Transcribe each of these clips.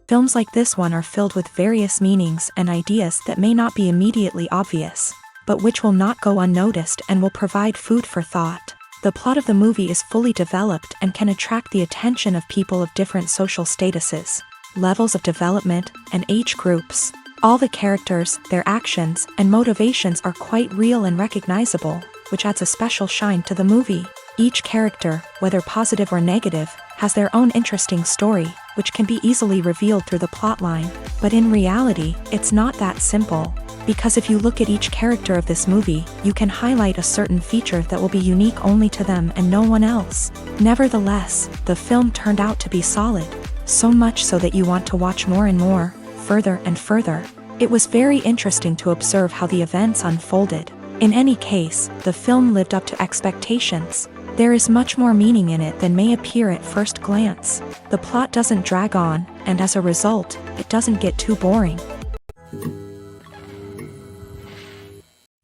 Films like this one are filled with various meanings and ideas that may not be immediately obvious, but which will not go unnoticed and will provide food for thought. The plot of the movie is fully developed and can attract the attention of people of different social statuses, levels of development, and age groups. All the characters, their actions, and motivations are quite real and recognizable, which adds a special shine to the movie. Each character, whether positive or negative, has their own interesting story, which can be easily revealed through the plotline. But in reality, it's not that simple. Because if you look at each character of this movie, you can highlight a certain feature that will be unique only to them and no one else. Nevertheless, the film turned out to be solid. So much so that you want to watch more and more, further and further. It was very interesting to observe how the events unfolded. In any case, the film lived up to expectations. There is much more meaning in it than may appear at first glance. The plot doesn't drag on, and as a result, it doesn't get too boring.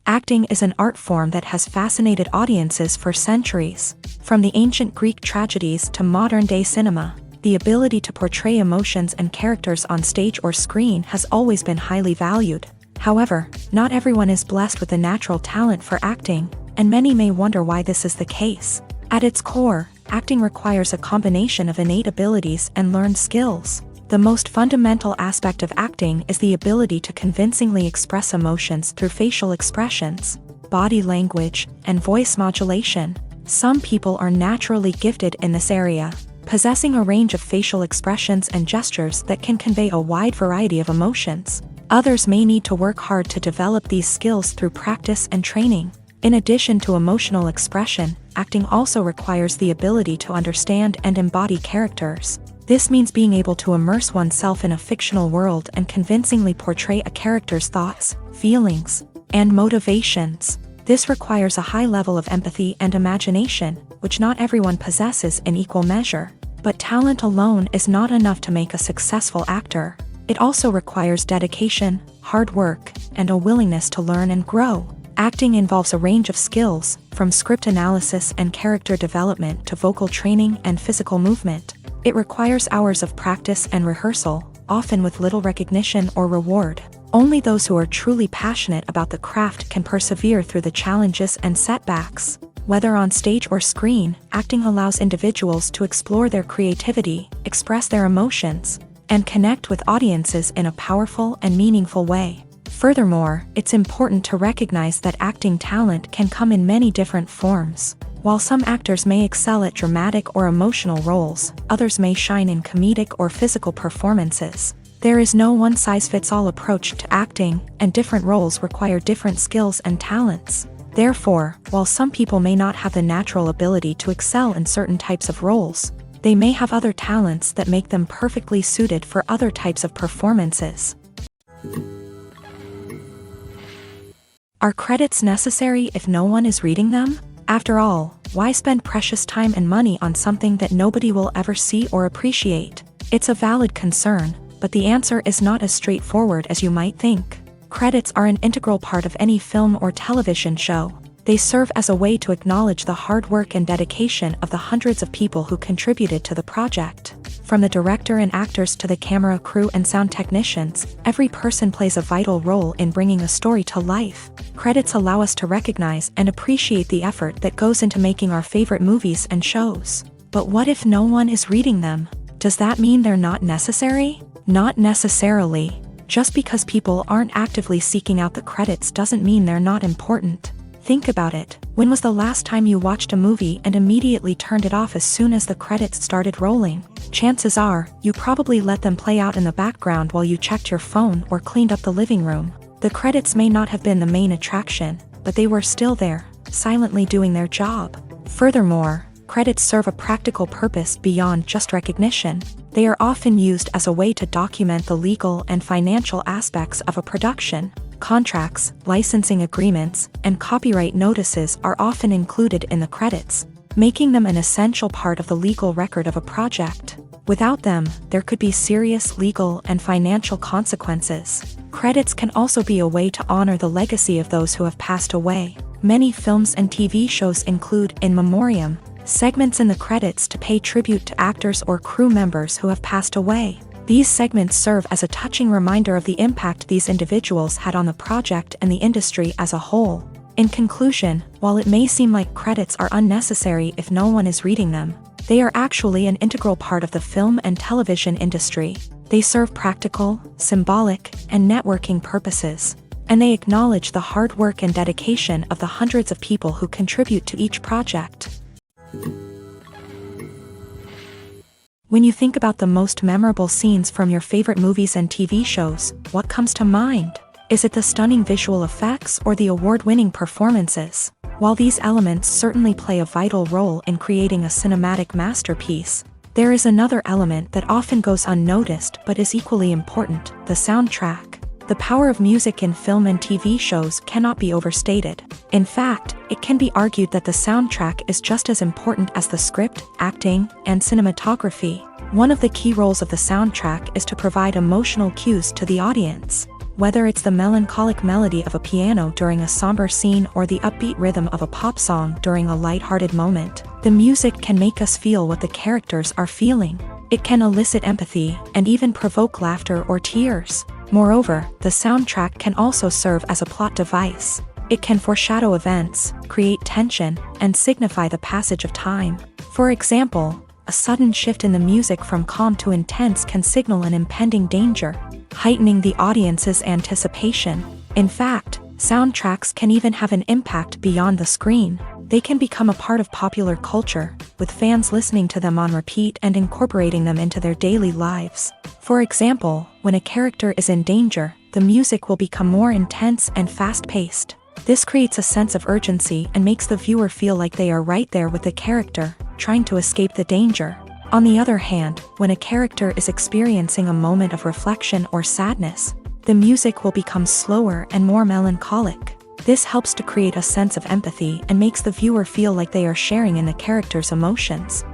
Acting is an art form that has fascinated audiences for centuries. From the ancient Greek tragedies to modern-day cinema, the ability to portray emotions and characters on stage or screen has always been highly valued. However, not everyone is blessed with a natural talent for acting, and many may wonder why this is the case. At its core, acting requires a combination of innate abilities and learned skills. The most fundamental aspect of acting is the ability to convincingly express emotions through facial expressions, body language, and voice modulation. Some people are naturally gifted in this area, possessing a range of facial expressions and gestures that can convey a wide variety of emotions. Others may need to work hard to develop these skills through practice and training. In addition to emotional expression, acting also requires the ability to understand and embody characters. This means being able to immerse oneself in a fictional world and convincingly portray a character's thoughts, feelings, and motivations. This requires a high level of empathy and imagination, which not everyone possesses in equal measure. But talent alone is not enough to make a successful actor. It also requires dedication, hard work, and a willingness to learn and grow. Acting involves a range of skills, from script analysis and character development to vocal training and physical movement. It requires hours of practice and rehearsal, often with little recognition or reward. Only those who are truly passionate about the craft can persevere through the challenges and setbacks. Whether on stage or screen, acting allows individuals to explore their creativity, express their emotions, and connect with audiences in a powerful and meaningful way. Furthermore, it's important to recognize that acting talent can come in many different forms. While some actors may excel at dramatic or emotional roles, others may shine in comedic or physical performances. There is no one-size-fits-all approach to acting, and different roles require different skills and talents. Therefore, while some people may not have the natural ability to excel in certain types of roles, they may have other talents that make them perfectly suited for other types of performances. Are credits necessary if no one is reading them? After all, why spend precious time and money on something that nobody will ever see or appreciate? It's a valid concern, but the answer is not as straightforward as you might think. Credits are an integral part of any film or television show. They serve as a way to acknowledge the hard work and dedication of the hundreds of people who contributed to the project. From the director and actors to the camera crew and sound technicians, every person plays a vital role in bringing a story to life. Credits allow us to recognize and appreciate the effort that goes into making our favorite movies and shows. But what if no one is reading them? Does that mean they're not necessary? Not necessarily. Just because people aren't actively seeking out the credits doesn't mean they're not important. Think about it. When was the last time you watched a movie and immediately turned it off as soon as the credits started rolling? Chances are, you probably let them play out in the background while you checked your phone or cleaned up the living room. The credits may not have been the main attraction, but they were still there, silently doing their job. Furthermore, credits serve a practical purpose beyond just recognition. They are often used as a way to document the legal and financial aspects of a production. Contracts, licensing agreements, and copyright notices are often included in the credits, making them an essential part of the legal record of a project. Without them, there could be serious legal and financial consequences. Credits can also be a way to honor the legacy of those who have passed away. Many films and TV shows include in memoriam segments in the credits to pay tribute to actors or crew members who have passed away. These segments serve as a touching reminder of the impact these individuals had on the project and the industry as a whole. In conclusion, while it may seem like credits are unnecessary if no one is reading them, they are actually an integral part of the film and television industry. They serve practical, symbolic, and networking purposes, and they acknowledge the hard work and dedication of the hundreds of people who contribute to each project. When you think about the most memorable scenes from your favorite movies and TV shows, what comes to mind? Is it the stunning visual effects or the award-winning performances? While these elements certainly play a vital role in creating a cinematic masterpiece, there is another element that often goes unnoticed but is equally important: the soundtrack. The power of music in film and TV shows cannot be overstated. In fact, it can be argued that the soundtrack is just as important as the script, acting, and cinematography. One of the key roles of the soundtrack is to provide emotional cues to the audience. Whether it's the melancholic melody of a piano during a somber scene or the upbeat rhythm of a pop song during a light-hearted moment, the music can make us feel what the characters are feeling. It can elicit empathy and even provoke laughter or tears. Moreover, the soundtrack can also serve as a plot device. It can foreshadow events, create tension, and signify the passage of time. For example, a sudden shift in the music from calm to intense can signal an impending danger, heightening the audience's anticipation. In fact, soundtracks can even have an impact beyond the screen. They can become a part of popular culture, with fans listening to them on repeat and incorporating them into their daily lives. For example, when a character is in danger, the music will become more intense and fast-paced. This creates a sense of urgency and makes the viewer feel like they are right there with the character, trying to escape the danger. On the other hand, when a character is experiencing a moment of reflection or sadness, the music will become slower and more melancholic. This helps to create a sense of empathy and makes the viewer feel like they are sharing in the character's emotions.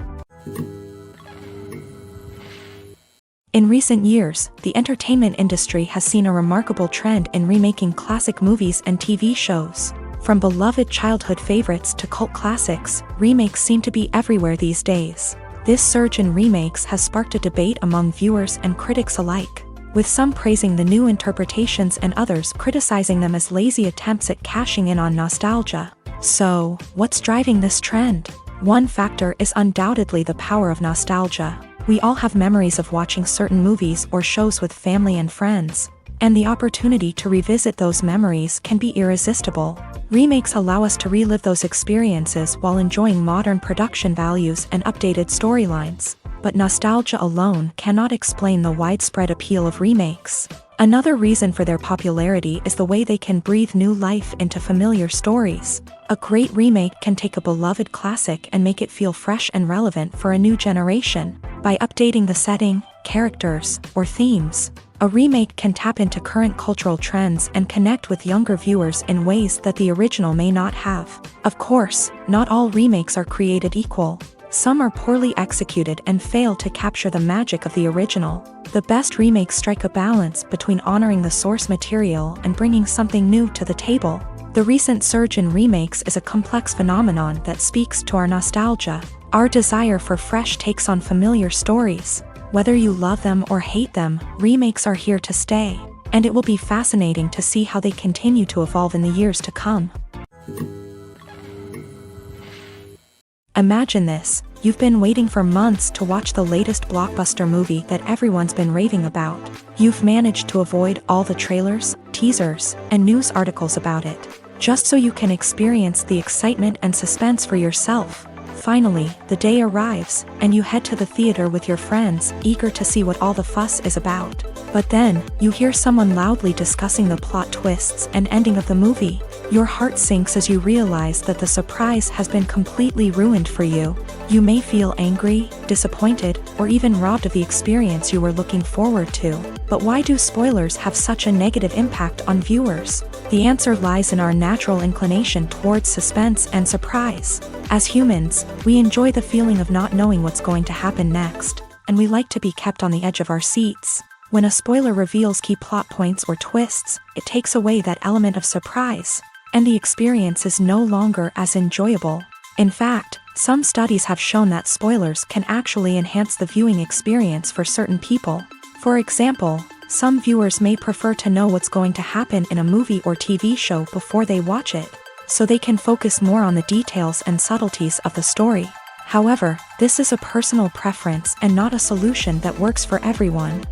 In recent years, the entertainment industry has seen a remarkable trend in remaking classic movies and TV shows. From beloved childhood favorites to cult classics, remakes seem to be everywhere these days. This surge in remakes has sparked a debate among viewers and critics alike, with some praising the new interpretations and others criticizing them as lazy attempts at cashing in on nostalgia. So, what's driving this trend? One factor is undoubtedly the power of nostalgia. We all have memories of watching certain movies or shows with family and friends, and the opportunity to revisit those memories can be irresistible. Remakes allow us to relive those experiences while enjoying modern production values and updated storylines. But nostalgia alone cannot explain the widespread appeal of remakes. Another reason for their popularity is the way they can breathe new life into familiar stories. A great remake can take a beloved classic and make it feel fresh and relevant for a new generation. By updating the setting, characters, or themes, a remake can tap into current cultural trends and connect with younger viewers in ways that the original may not have. Of course, not all remakes are created equal. Some are poorly executed and fail to capture the magic of the original. The best remakes strike a balance between honoring the source material and bringing something new to the table. The recent surge in remakes is a complex phenomenon that speaks to our nostalgia, our desire for fresh takes on familiar stories. Whether you love them or hate them, remakes are here to stay, and it will be fascinating to see how they continue to evolve in the years to come. Imagine this: you've been waiting for months to watch the latest blockbuster movie that everyone's been raving about. You've managed to avoid all the trailers, teasers, and news articles about it, just so you can experience the excitement and suspense for yourself. Finally, the day arrives, and you head to the theater with your friends, eager to see what all the fuss is about. But then, you hear someone loudly discussing the plot twists and ending of the movie. Your heart sinks as you realize that the surprise has been completely ruined for you. You may feel angry, disappointed, or even robbed of the experience you were looking forward to. But why do spoilers have such a negative impact on viewers? The answer lies in our natural inclination towards suspense and surprise. As humans, we enjoy the feeling of not knowing what's going to happen next, and we like to be kept on the edge of our seats. When a spoiler reveals key plot points or twists, it takes away that element of surprise, and the experience is no longer as enjoyable. In fact, some studies have shown that spoilers can actually enhance the viewing experience for certain people. For example, some viewers may prefer to know what's going to happen in a movie or TV show before they watch it, so they can focus more on the details and subtleties of the story. However, this is a personal preference and not a solution that works for everyone.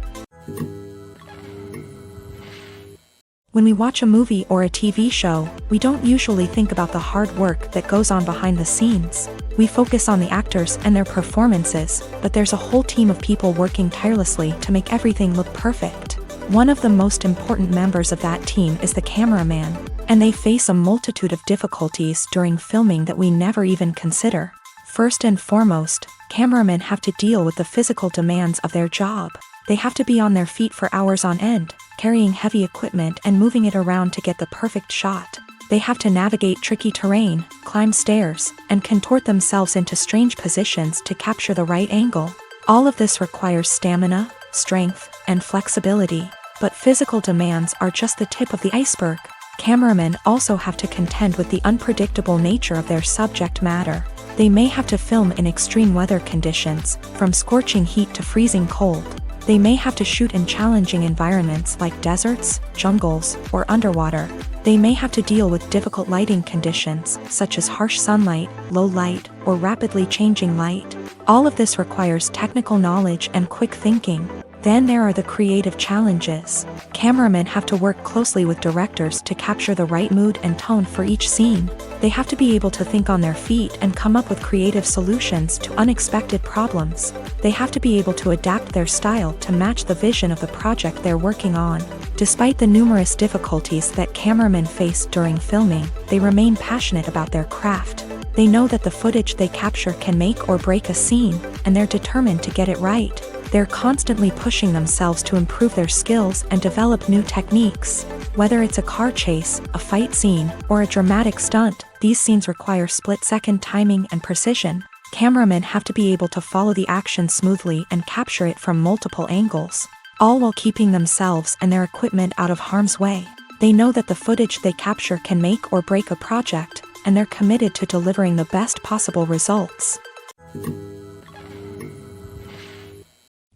When we watch a movie or a TV show, we don't usually think about the hard work that goes on behind the scenes. We focus on the actors and their performances, but there's a whole team of people working tirelessly to make everything look perfect. One of the most important members of that team is the cameraman, and they face a multitude of difficulties during filming that we never even consider. First and foremost, cameramen have to deal with the physical demands of their job. They have to be on their feet for hours on end, carrying heavy equipment and moving it around to get the perfect shot. They have to navigate tricky terrain, climb stairs, and contort themselves into strange positions to capture the right angle. All of this requires stamina, strength, and flexibility. But physical demands are just the tip of the iceberg. Cameramen also have to contend with the unpredictable nature of their subject matter. They may have to film in extreme weather conditions, from scorching heat to freezing cold. They may have to shoot in challenging environments like deserts, jungles, or underwater. They may have to deal with difficult lighting conditions, such as harsh sunlight, low light, or rapidly changing light. All of this requires technical knowledge and quick thinking. Then there are the creative challenges. Cameramen have to work closely with directors to capture the right mood and tone for each scene. They have to be able to think on their feet and come up with creative solutions to unexpected problems. They have to be able to adapt their style to match the vision of the project they're working on. Despite the numerous difficulties that cameramen face during filming, they remain passionate about their craft. They know that the footage they capture can make or break a scene, and they're determined to get it right. They're constantly pushing themselves to improve their skills and develop new techniques. Whether it's a car chase, a fight scene, or a dramatic stunt, these scenes require split-second timing and precision. Cameramen have to be able to follow the action smoothly and capture it from multiple angles, all while keeping themselves and their equipment out of harm's way. They know that the footage they capture can make or break a project, and they're committed to delivering the best possible results.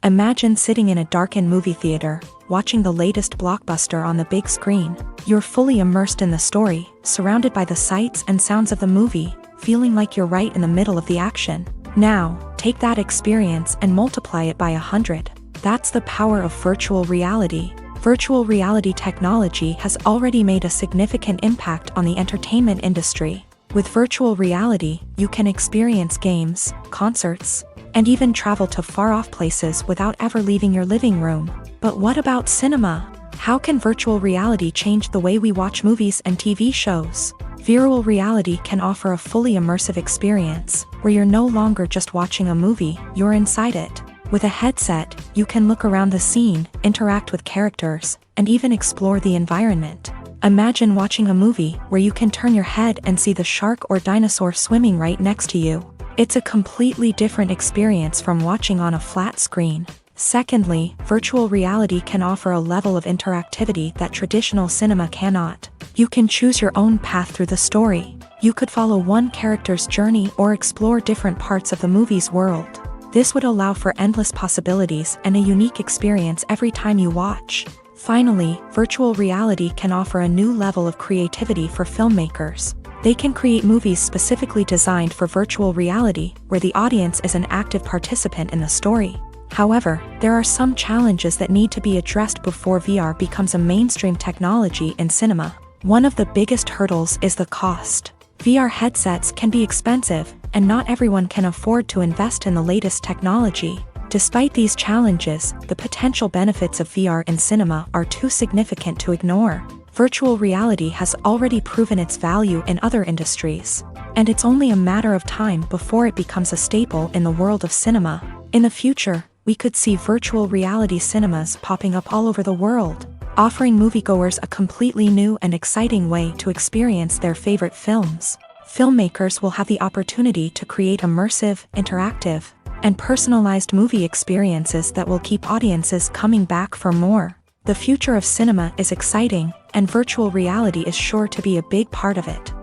Imagine sitting in a darkened movie theater, watching the latest blockbuster on the big screen. You're fully immersed in the story, surrounded by the sights and sounds of the movie, feeling like you're right in the middle of the action. Now, take that experience and multiply it by 100. That's the power of virtual reality. Virtual reality technology has already made a significant impact on the entertainment industry. With virtual reality, you can experience games, concerts, and even travel to far-off places without ever leaving your living room. But what about cinema? How can virtual reality change the way we watch movies and TV shows? Virtual reality can offer a fully immersive experience, where you're no longer just watching a movie, you're inside it. With a headset, you can look around the scene, interact with characters, and even explore the environment. Imagine watching a movie where you can turn your head and see the shark or dinosaur swimming right next to you. It's a completely different experience from watching on a flat screen. Secondly, virtual reality can offer a level of interactivity that traditional cinema cannot. You can choose your own path through the story. You could follow one character's journey or explore different parts of the movie's world. This would allow for endless possibilities and a unique experience every time you watch. Finally, virtual reality can offer a new level of creativity for filmmakers. They can create movies specifically designed for virtual reality, where the audience is an active participant in the story. However, there are some challenges that need to be addressed before VR becomes a mainstream technology in cinema. One of the biggest hurdles is the cost. VR headsets can be expensive, and not everyone can afford to invest in the latest technology. Despite these challenges, the potential benefits of VR in cinema are too significant to ignore. Virtual reality has already proven its value in other industries, and it's only a matter of time before it becomes a staple in the world of cinema. In the future, we could see virtual reality cinemas popping up all over the world, offering moviegoers a completely new and exciting way to experience their favorite films. Filmmakers will have the opportunity to create immersive, interactive, and personalized movie experiences that will keep audiences coming back for more. The future of cinema is exciting, and virtual reality is sure to be a big part of it.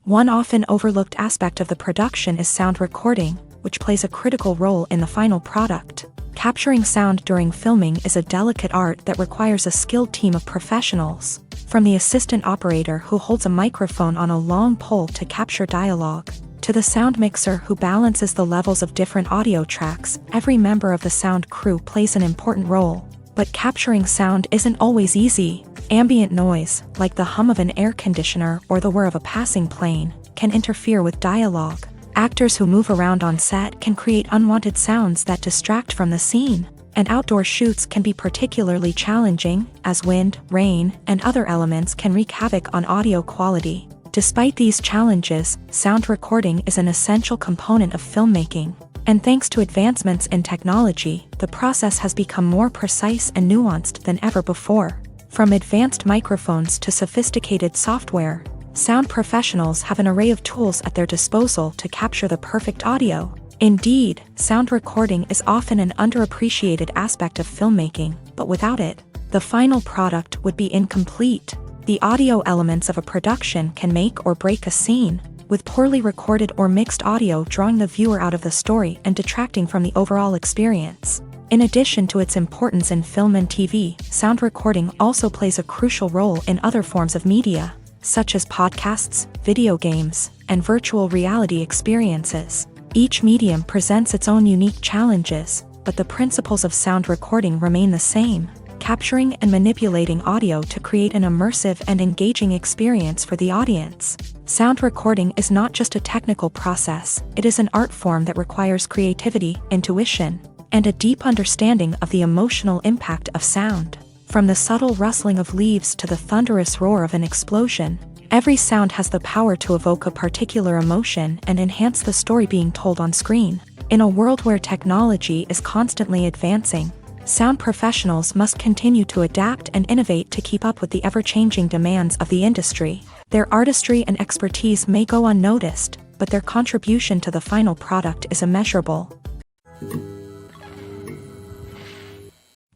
One often overlooked aspect of the production is sound recording. which plays a critical role in the final product. Capturing sound during filming is a delicate art that requires a skilled team of professionals. From the assistant operator who holds a microphone on a long pole to capture dialogue, to the sound mixer who balances the levels of different audio tracks, every member of the sound crew plays an important role. But capturing sound isn't always easy. Ambient noise, like the hum of an air conditioner or the whir of a passing plane, can interfere with dialogue. Actors who move around on set can create unwanted sounds that distract from the scene. And outdoor shoots can be particularly challenging, as wind, rain, and other elements can wreak havoc on audio quality. Despite these challenges, sound recording is an essential component of filmmaking. And thanks to advancements in technology, the process has become more precise and nuanced than ever before. From advanced microphones to sophisticated software, sound professionals have an array of tools at their disposal to capture the perfect audio. Indeed, sound recording is often an underappreciated aspect of filmmaking, but without it, the final product would be incomplete. The audio elements of a production can make or break a scene, with poorly recorded or mixed audio drawing the viewer out of the story and detracting from the overall experience. In addition to its importance in film and TV, sound recording also plays a crucial role in other forms of media, such as podcasts, video games, and virtual reality experiences. Each medium presents its own unique challenges, but the principles of sound recording remain the same: capturing and manipulating audio to create an immersive and engaging experience for the audience. Sound recording is not just a technical process, it is an art form that requires creativity, intuition, and a deep understanding of the emotional impact of sound. From the subtle rustling of leaves to the thunderous roar of an explosion, every sound has the power to evoke a particular emotion and enhance the story being told on screen. In a world where technology is constantly advancing, sound professionals must continue to adapt and innovate to keep up with the ever-changing demands of the industry. Their artistry and expertise may go unnoticed, but their contribution to the final product is immeasurable.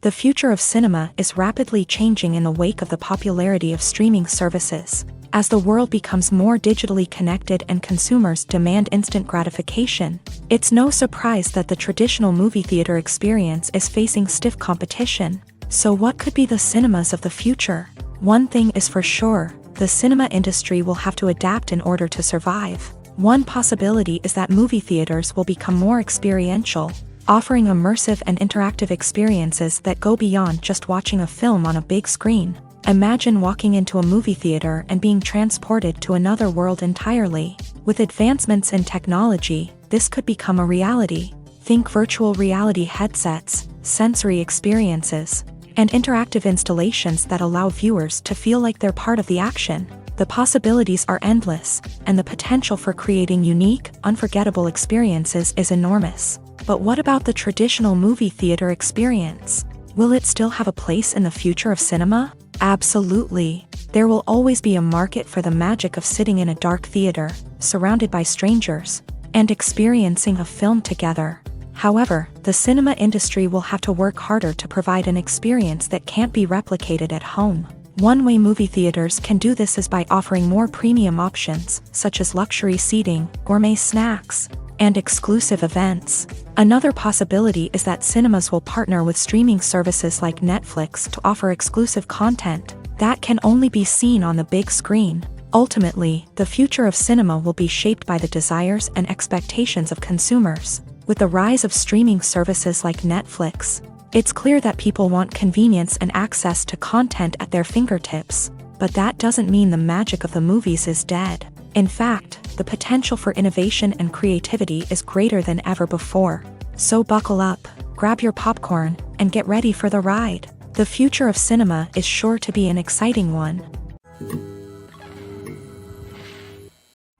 The future of cinema is rapidly changing in the wake of the popularity of streaming services. As the world becomes more digitally connected and consumers demand instant gratification, it's no surprise that the traditional movie theater experience is facing stiff competition. So what could be the cinemas of the future? One thing is for sure, the cinema industry will have to adapt in order to survive. One possibility is that movie theaters will become more experiential, offering immersive and interactive experiences that go beyond just watching a film on a big screen. Imagine walking into a movie theater and being transported to another world entirely. With advancements in technology, this could become a reality. Think virtual reality headsets, sensory experiences, and interactive installations that allow viewers to feel like they're part of the action. The possibilities are endless, and the potential for creating unique, unforgettable experiences is enormous. But what about the traditional movie theater experience? Will it still have a place in the future of cinema? Absolutely. There will always be a market for the magic of sitting in a dark theater, surrounded by strangers, and experiencing a film together. However, the cinema industry will have to work harder to provide an experience that can't be replicated at home. One way movie theaters can do this is by offering more premium options, such as luxury seating, gourmet snacks, and exclusive events. Another possibility is that cinemas will partner with streaming services like Netflix to offer exclusive content that can only be seen on the big screen. Ultimately, the future of cinema will be shaped by the desires and expectations of consumers. With the rise of streaming services like Netflix, it's clear that people want convenience and access to content at their fingertips. But that doesn't mean the magic of the movies is dead. In fact, the potential for innovation and creativity is greater than ever before. So buckle up, grab your popcorn, and get ready for the ride. The future of cinema is sure to be an exciting one.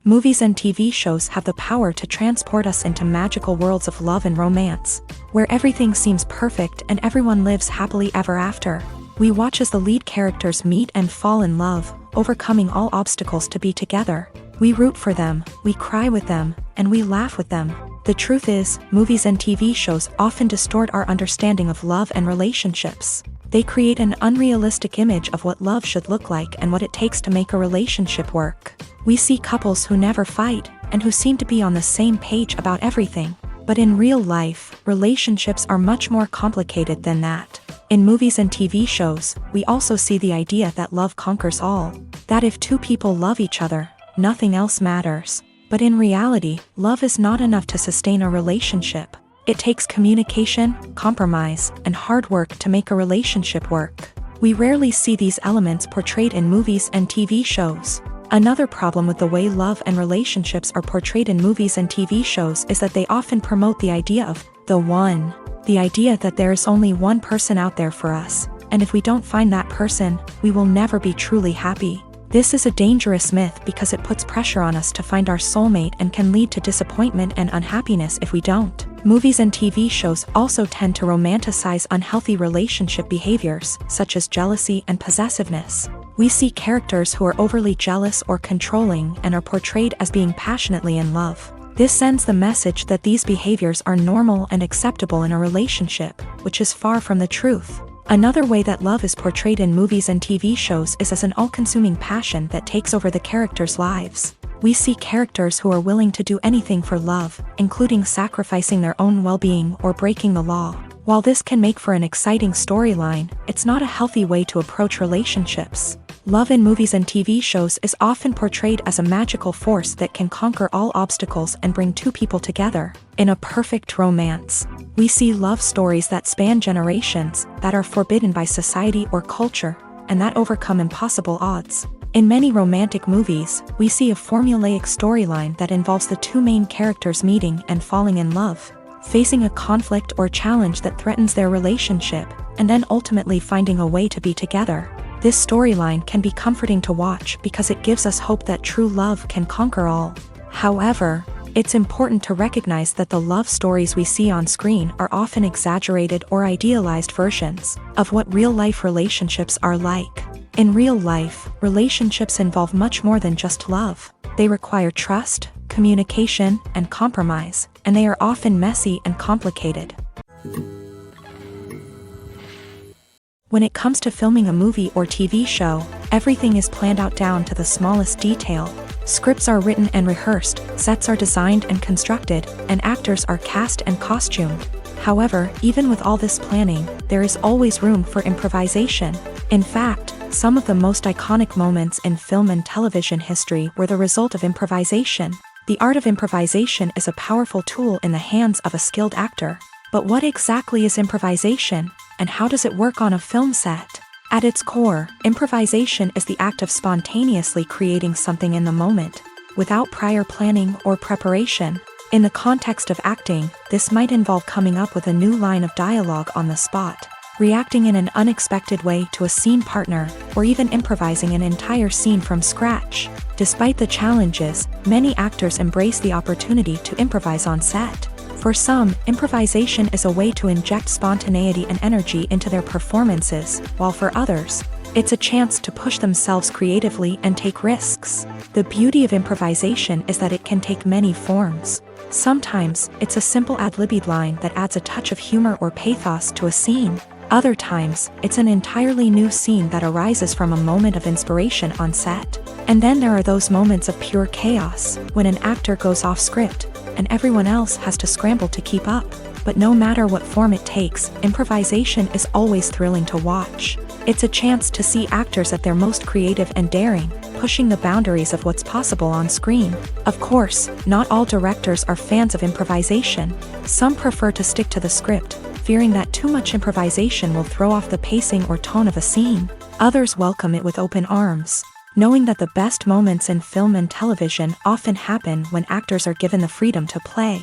Movies and TV shows have the power to transport us into magical worlds of love and romance, where everything seems perfect and everyone lives happily ever after. We watch as the lead characters meet and fall in love, overcoming all obstacles to be together. We root for them, we cry with them, and we laugh with them. The truth is, movies and TV shows often distort our understanding of love and relationships. They create an unrealistic image of what love should look like and what it takes to make a relationship work. We see couples who never fight, and who seem to be on the same page about everything. But in real life, relationships are much more complicated than that. In movies and TV shows, we also see the idea that love conquers all. That if two people love each other, nothing else matters. But in reality, love is not enough to sustain a relationship. It takes communication, compromise, and hard work to make a relationship work. We rarely see these elements portrayed in movies and TV shows. Another problem with the way love and relationships are portrayed in movies and TV shows is that they often promote the idea of the one. The idea that there is only one person out there for us, and if we don't find that person, we will never be truly happy. This is a dangerous myth because it puts pressure on us to find our soulmate and can lead to disappointment and unhappiness if we don't. Movies and TV shows also tend to romanticize unhealthy relationship behaviors, such as jealousy and possessiveness. We see characters who are overly jealous or controlling and are portrayed as being passionately in love. This sends the message that these behaviors are normal and acceptable in a relationship, which is far from the truth. Another way that love is portrayed in movies and TV shows is as an all-consuming passion that takes over the characters' lives. We see characters who are willing to do anything for love, including sacrificing their own well-being or breaking the law. While this can make for an exciting storyline, it's not a healthy way to approach relationships. Love in movies and TV shows is often portrayed as a magical force that can conquer all obstacles and bring two people together. In a perfect romance, we see love stories that span generations, that are forbidden by society or culture, and that overcome impossible odds. In many romantic movies, we see a formulaic storyline that involves the two main characters meeting and falling in love, facing a conflict or challenge that threatens their relationship, and then ultimately finding a way to be together. This storyline can be comforting to watch because it gives us hope that true love can conquer all. However, it's important to recognize that the love stories we see on screen are often exaggerated or idealized versions of what real-life relationships are like. In real life, relationships involve much more than just love. They require trust, communication, and compromise, and they are often messy and complicated. When it comes to filming a movie or TV show, everything is planned out down to the smallest detail. Scripts are written and rehearsed, sets are designed and constructed, and actors are cast and costumed. However, even with all this planning, there is always room for improvisation. In fact, some of the most iconic moments in film and television history were the result of improvisation. The art of improvisation is a powerful tool in the hands of a skilled actor. But what exactly is improvisation, and how does it work on a film set? At its core, improvisation is the act of spontaneously creating something in the moment, without prior planning or preparation. In the context of acting, this might involve coming up with a new line of dialogue on the spot, reacting in an unexpected way to a scene partner, or even improvising an entire scene from scratch. Despite the challenges, many actors embrace the opportunity to improvise on set. For some, improvisation is a way to inject spontaneity and energy into their performances, while for others, it's a chance to push themselves creatively and take risks. The beauty of improvisation is that it can take many forms. Sometimes, it's a simple ad-libbed line that adds a touch of humor or pathos to a scene. Other times, it's an entirely new scene that arises from a moment of inspiration on set. And then there are those moments of pure chaos, when an actor goes off script, and everyone else has to scramble to keep up. But no matter what form it takes, improvisation is always thrilling to watch. It's a chance to see actors at their most creative and daring, pushing the boundaries of what's possible on screen. Of course, not all directors are fans of improvisation. Some prefer to stick to the script, fearing that too much improvisation will throw off the pacing or tone of a scene. Others welcome it with open arms, knowing that the best moments in film and television often happen when actors are given the freedom to play.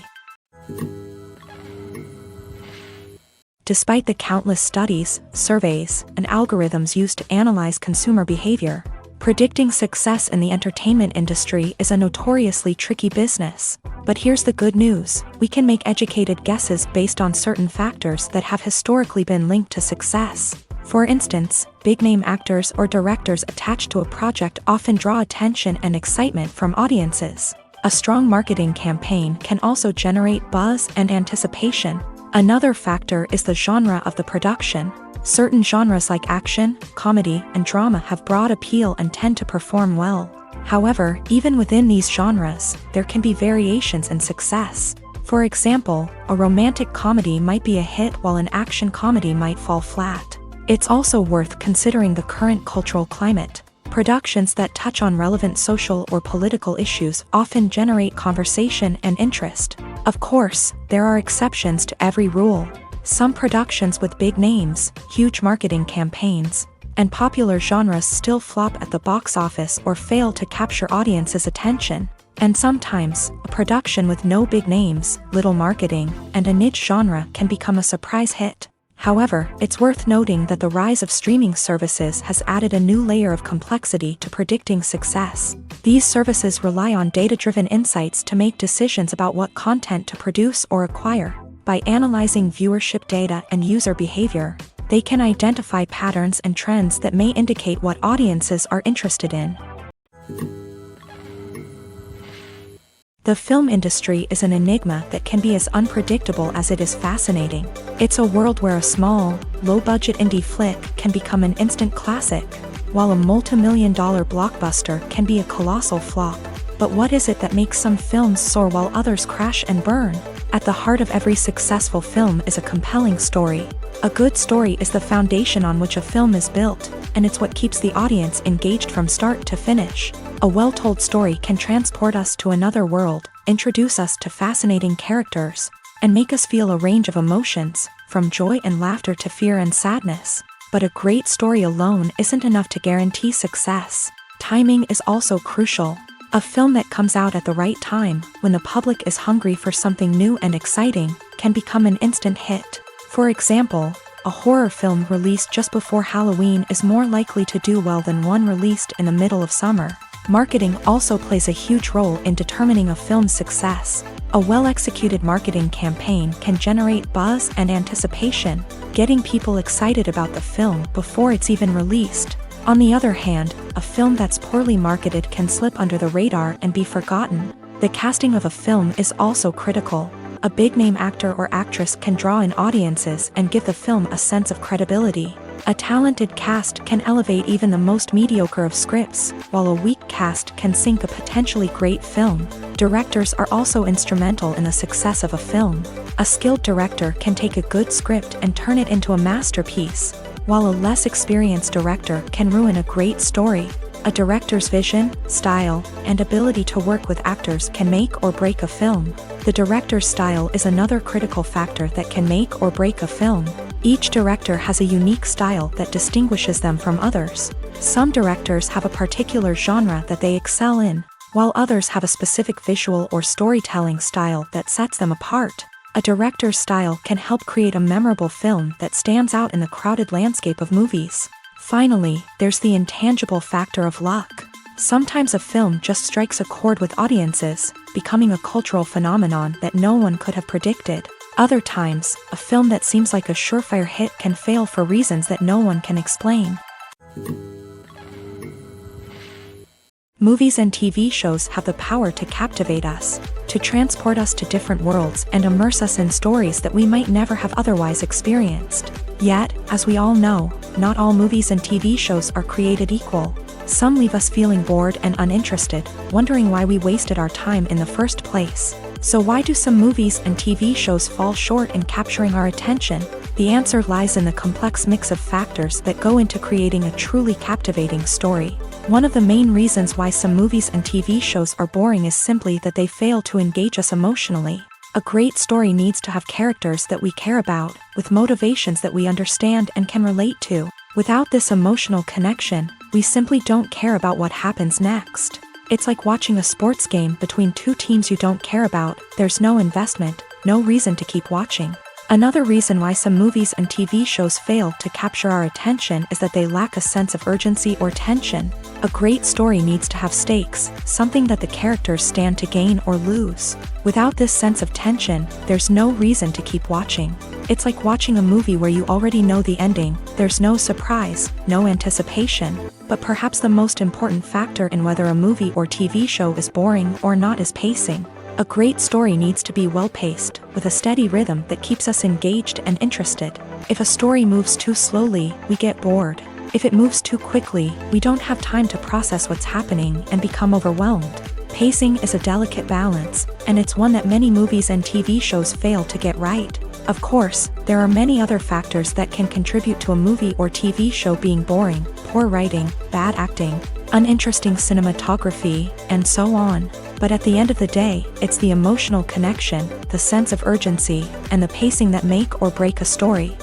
Despite the countless studies, surveys, and algorithms used to analyze consumer behavior, predicting success in the entertainment industry is a notoriously tricky business. But here's the good news: we can make educated guesses based on certain factors that have historically been linked to success. For instance, big-name actors or directors attached to a project often draw attention and excitement from audiences. A strong marketing campaign can also generate buzz and anticipation. Another factor is the genre of the production. Certain genres like action, comedy, and drama have broad appeal and tend to perform well. However, even within these genres, there can be variations in success. For example, a romantic comedy might be a hit while an action comedy might fall flat. It's also worth considering the current cultural climate. Productions that touch on relevant social or political issues often generate conversation and interest. Of course, there are exceptions to every rule. Some productions with big names, huge marketing campaigns, and popular genres still flop at the box office or fail to capture audiences' attention. And sometimes, a production with no big names, little marketing, and a niche genre can become a surprise hit. However, it's worth noting that the rise of streaming services has added a new layer of complexity to predicting success. These services rely on data-driven insights to make decisions about what content to produce or acquire. By analyzing viewership data and user behavior, they can identify patterns and trends that may indicate what audiences are interested in. The film industry is an enigma that can be as unpredictable as it is fascinating. It's a world where a small, low-budget indie flick can become an instant classic, while a multi-million-dollar blockbuster can be a colossal flop. But what is it that makes some films soar while others crash and burn? At the heart of every successful film is a compelling story. A good story is the foundation on which a film is built, and it's what keeps the audience engaged from start to finish. A well-told story can transport us to another world, introduce us to fascinating characters, and make us feel a range of emotions, from joy and laughter to fear and sadness. But a great story alone isn't enough to guarantee success. Timing is also crucial. A film that comes out at the right time, when the public is hungry for something new and exciting, can become an instant hit. For example, a horror film released just before Halloween is more likely to do well than one released in the middle of summer. Marketing also plays a huge role in determining a film's success. A well-executed marketing campaign can generate buzz and anticipation, getting people excited about the film before it's even released. On the other hand, a film that's poorly marketed can slip under the radar and be forgotten. The casting of a film is also critical. A big-name actor or actress can draw in audiences and give the film a sense of credibility. A talented cast can elevate even the most mediocre of scripts, while a weak cast can sink a potentially great film. Directors are also instrumental in the success of a film. A skilled director can take a good script and turn it into a masterpiece, while a less experienced director can ruin a great story. A director's vision, style, and ability to work with actors can make or break a film. The director's style is another critical factor that can make or break a film. Each director has a unique style that distinguishes them from others. Some directors have a particular genre that they excel in, while others have a specific visual or storytelling style that sets them apart. A director's style can help create a memorable film that stands out in the crowded landscape of movies. Finally, there's the intangible factor of luck. Sometimes a film just strikes a chord with audiences, becoming a cultural phenomenon that no one could have predicted. Other times, a film that seems like a surefire hit can fail for reasons that no one can explain. Movies and TV shows have the power to captivate us, to transport us to different worlds and immerse us in stories that we might never have otherwise experienced. Yet, as we all know, not all movies and TV shows are created equal. Some leave us feeling bored and uninterested, wondering why we wasted our time in the first place. So why do some movies and TV shows fall short in capturing our attention? The answer lies in the complex mix of factors that go into creating a truly captivating story. One of the main reasons why some movies and TV shows are boring is simply that they fail to engage us emotionally. A great story needs to have characters that we care about, with motivations that we understand and can relate to. Without this emotional connection, we simply don't care about what happens next. It's like watching a sports game between two teams you don't care about. There's no investment, no reason to keep watching. Another reason why some movies and TV shows fail to capture our attention is that they lack a sense of urgency or tension. A great story needs to have stakes, something that the characters stand to gain or lose. Without this sense of tension, there's no reason to keep watching. It's like watching a movie where you already know the ending. There's no surprise, no anticipation. But perhaps the most important factor in whether a movie or TV show is boring or not is pacing. A great story needs to be well-paced, with a steady rhythm that keeps us engaged and interested. If a story moves too slowly, we get bored. If it moves too quickly, we don't have time to process what's happening and become overwhelmed. Pacing is a delicate balance, and it's one that many movies and TV shows fail to get right. Of course, there are many other factors that can contribute to a movie or TV show being boring: poor writing, bad acting, uninteresting cinematography, and so on. But at the end of the day, it's the emotional connection, the sense of urgency, and the pacing that make or break a story.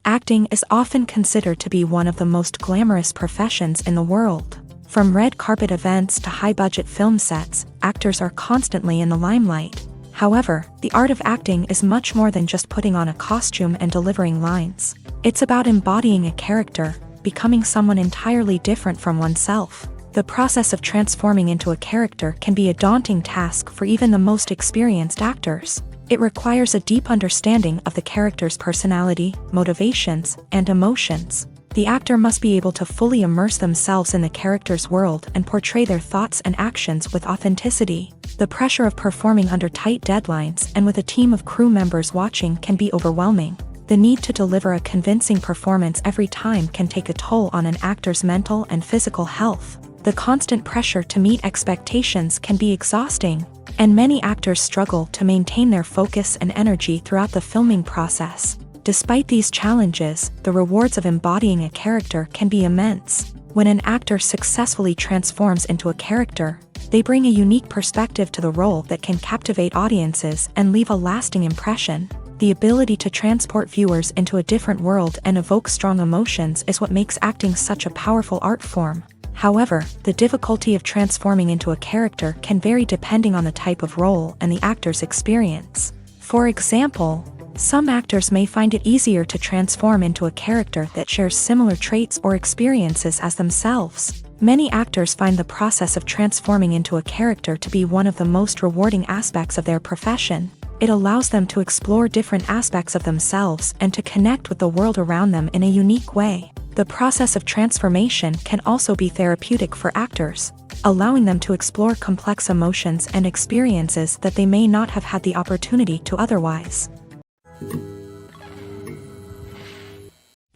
Acting is often considered to be one of the most glamorous professions in the world. From red carpet events to high-budget film sets, actors are constantly in the limelight. However, the art of acting is much more than just putting on a costume and delivering lines. It's about embodying a character, becoming someone entirely different from oneself. The process of transforming into a character can be a daunting task for even the most experienced actors. It requires a deep understanding of the character's personality, motivations, and emotions. The actor must be able to fully immerse themselves in the character's world and portray their thoughts and actions with authenticity. The pressure of performing under tight deadlines and with a team of crew members watching can be overwhelming. The need to deliver a convincing performance every time can take a toll on an actor's mental and physical health. The constant pressure to meet expectations can be exhausting, and many actors struggle to maintain their focus and energy throughout the filming process. Despite these challenges, the rewards of embodying a character can be immense. When an actor successfully transforms into a character, they bring a unique perspective to the role that can captivate audiences and leave a lasting impression. The ability to transport viewers into a different world and evoke strong emotions is what makes acting such a powerful art form. However, the difficulty of transforming into a character can vary depending on the type of role and the actor's experience. For example, some actors may find it easier to transform into a character that shares similar traits or experiences as themselves. Many actors find the process of transforming into a character to be one of the most rewarding aspects of their profession. It allows them to explore different aspects of themselves and to connect with the world around them in a unique way. The process of transformation can also be therapeutic for actors, allowing them to explore complex emotions and experiences that they may not have had the opportunity to otherwise.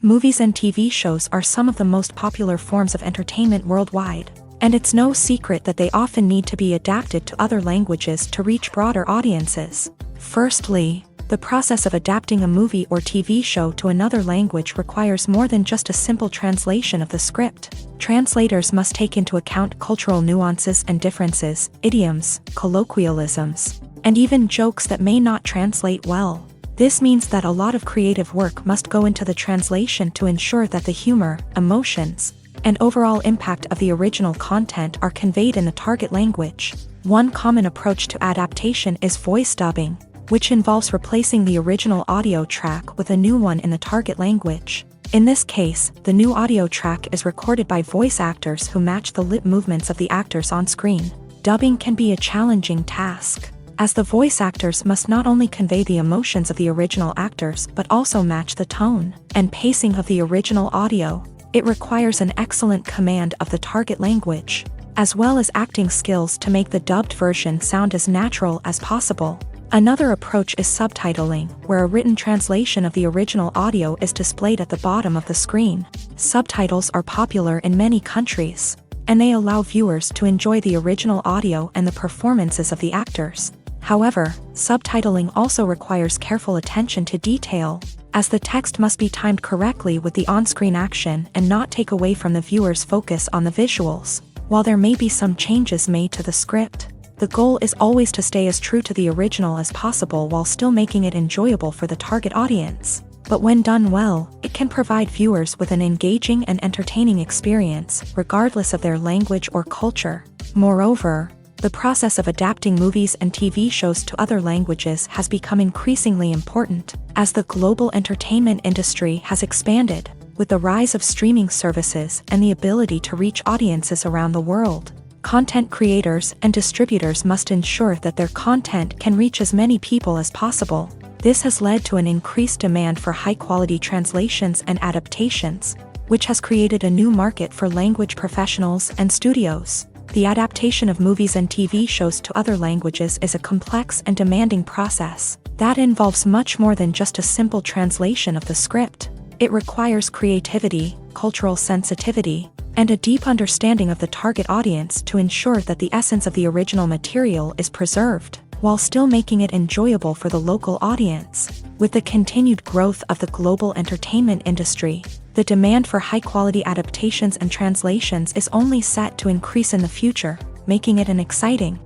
Movies and TV shows are some of the most popular forms of entertainment worldwide, and it's no secret that they often need to be adapted to other languages to reach broader audiences. Firstly, the process of adapting a movie or TV show to another language requires more than just a simple translation of the script. Translators must take into account cultural nuances and differences, idioms, colloquialisms, and even jokes that may not translate well. This means that a lot of creative work must go into the translation to ensure that the humor, emotions, and overall impact of the original content are conveyed in the target language. One common approach to adaptation is voice dubbing, which involves replacing the original audio track with a new one in the target language. In this case, the new audio track is recorded by voice actors who match the lip movements of the actors on screen. Dubbing can be a challenging task, as the voice actors must not only convey the emotions of the original actors but also match the tone and pacing of the original audio. It requires an excellent command of the target language, as well as acting skills to make the dubbed version sound as natural as possible. Another approach is subtitling, where a written translation of the original audio is displayed at the bottom of the screen. Subtitles are popular in many countries, and they allow viewers to enjoy the original audio and the performances of the actors. However, subtitling also requires careful attention to detail, as the text must be timed correctly with the on-screen action and not take away from the viewer's focus on the visuals. While there may be some changes made to the script, the goal is always to stay as true to the original as possible while still making it enjoyable for the target audience. But when done well, it can provide viewers with an engaging and entertaining experience, regardless of their language or culture. Moreover, the process of adapting movies and TV shows to other languages has become increasingly important, as the global entertainment industry has expanded, with the rise of streaming services and the ability to reach audiences around the world. Content creators and distributors must ensure that their content can reach as many people as possible. This has led to an increased demand for high-quality translations and adaptations, which has created a new market for language professionals and studios. The adaptation of movies and TV shows to other languages is a complex and demanding process that involves much more than just a simple translation of the script. It requires creativity, cultural sensitivity, and a deep understanding of the target audience to ensure that the essence of the original material is preserved, while still making it enjoyable for the local audience. With the continued growth of the global entertainment industry, the demand for high-quality adaptations and translations is only set to increase in the future, making it an exciting.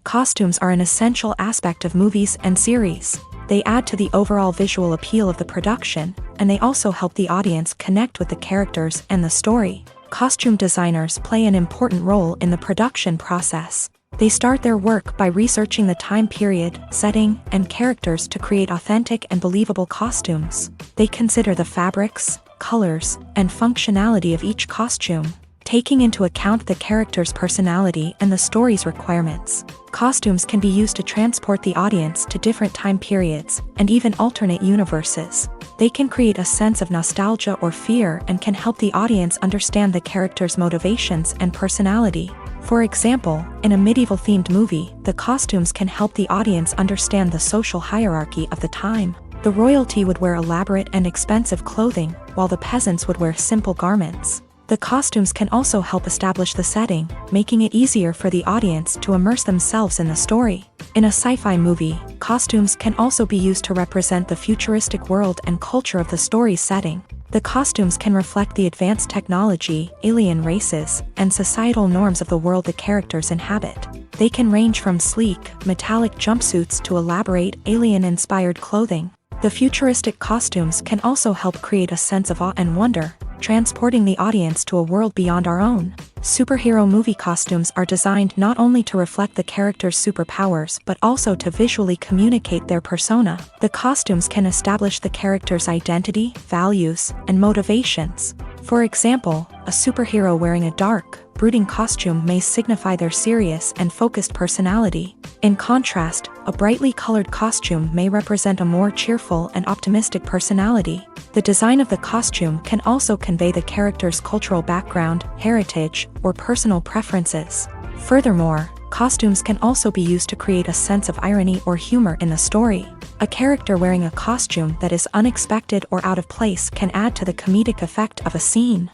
Costumes are an essential aspect of movies and series. They add to the overall visual appeal of the production, and they also help the audience connect with the characters and the story. Costume designers play an important role in the production process. They start their work by researching the time period, setting, and characters to create authentic and believable costumes. They consider the fabrics, colors, and functionality of each costume, taking into account the character's personality and the story's requirements. Costumes can be used to transport the audience to different time periods and even alternate universes. They can create a sense of nostalgia or fear and can help the audience understand the character's motivations and personality. For example, in a medieval-themed movie, the costumes can help the audience understand the social hierarchy of the time. The royalty would wear elaborate and expensive clothing, while the peasants would wear simple garments. The costumes can also help establish the setting, making it easier for the audience to immerse themselves in the story. In a sci-fi movie, costumes can also be used to represent the futuristic world and culture of the story's setting. The costumes can reflect the advanced technology, alien races, and societal norms of the world the characters inhabit. They can range from sleek, metallic jumpsuits to elaborate, alien-inspired clothing. The futuristic costumes can also help create a sense of awe and wonder, transporting the audience to a world beyond our own. Superhero movie costumes are designed not only to reflect the character's superpowers but also to visually communicate their persona. The costumes can establish the character's identity, values, and motivations. For example, a superhero wearing a dark, brooding costume may signify their serious and focused personality. In contrast, a brightly colored costume may represent a more cheerful and optimistic personality. The design of the costume can also convey the character's cultural background, heritage, or personal preferences. Furthermore, costumes can also be used to create a sense of irony or humor in the story. A character wearing a costume that is unexpected or out of place can add to the comedic effect of a scene.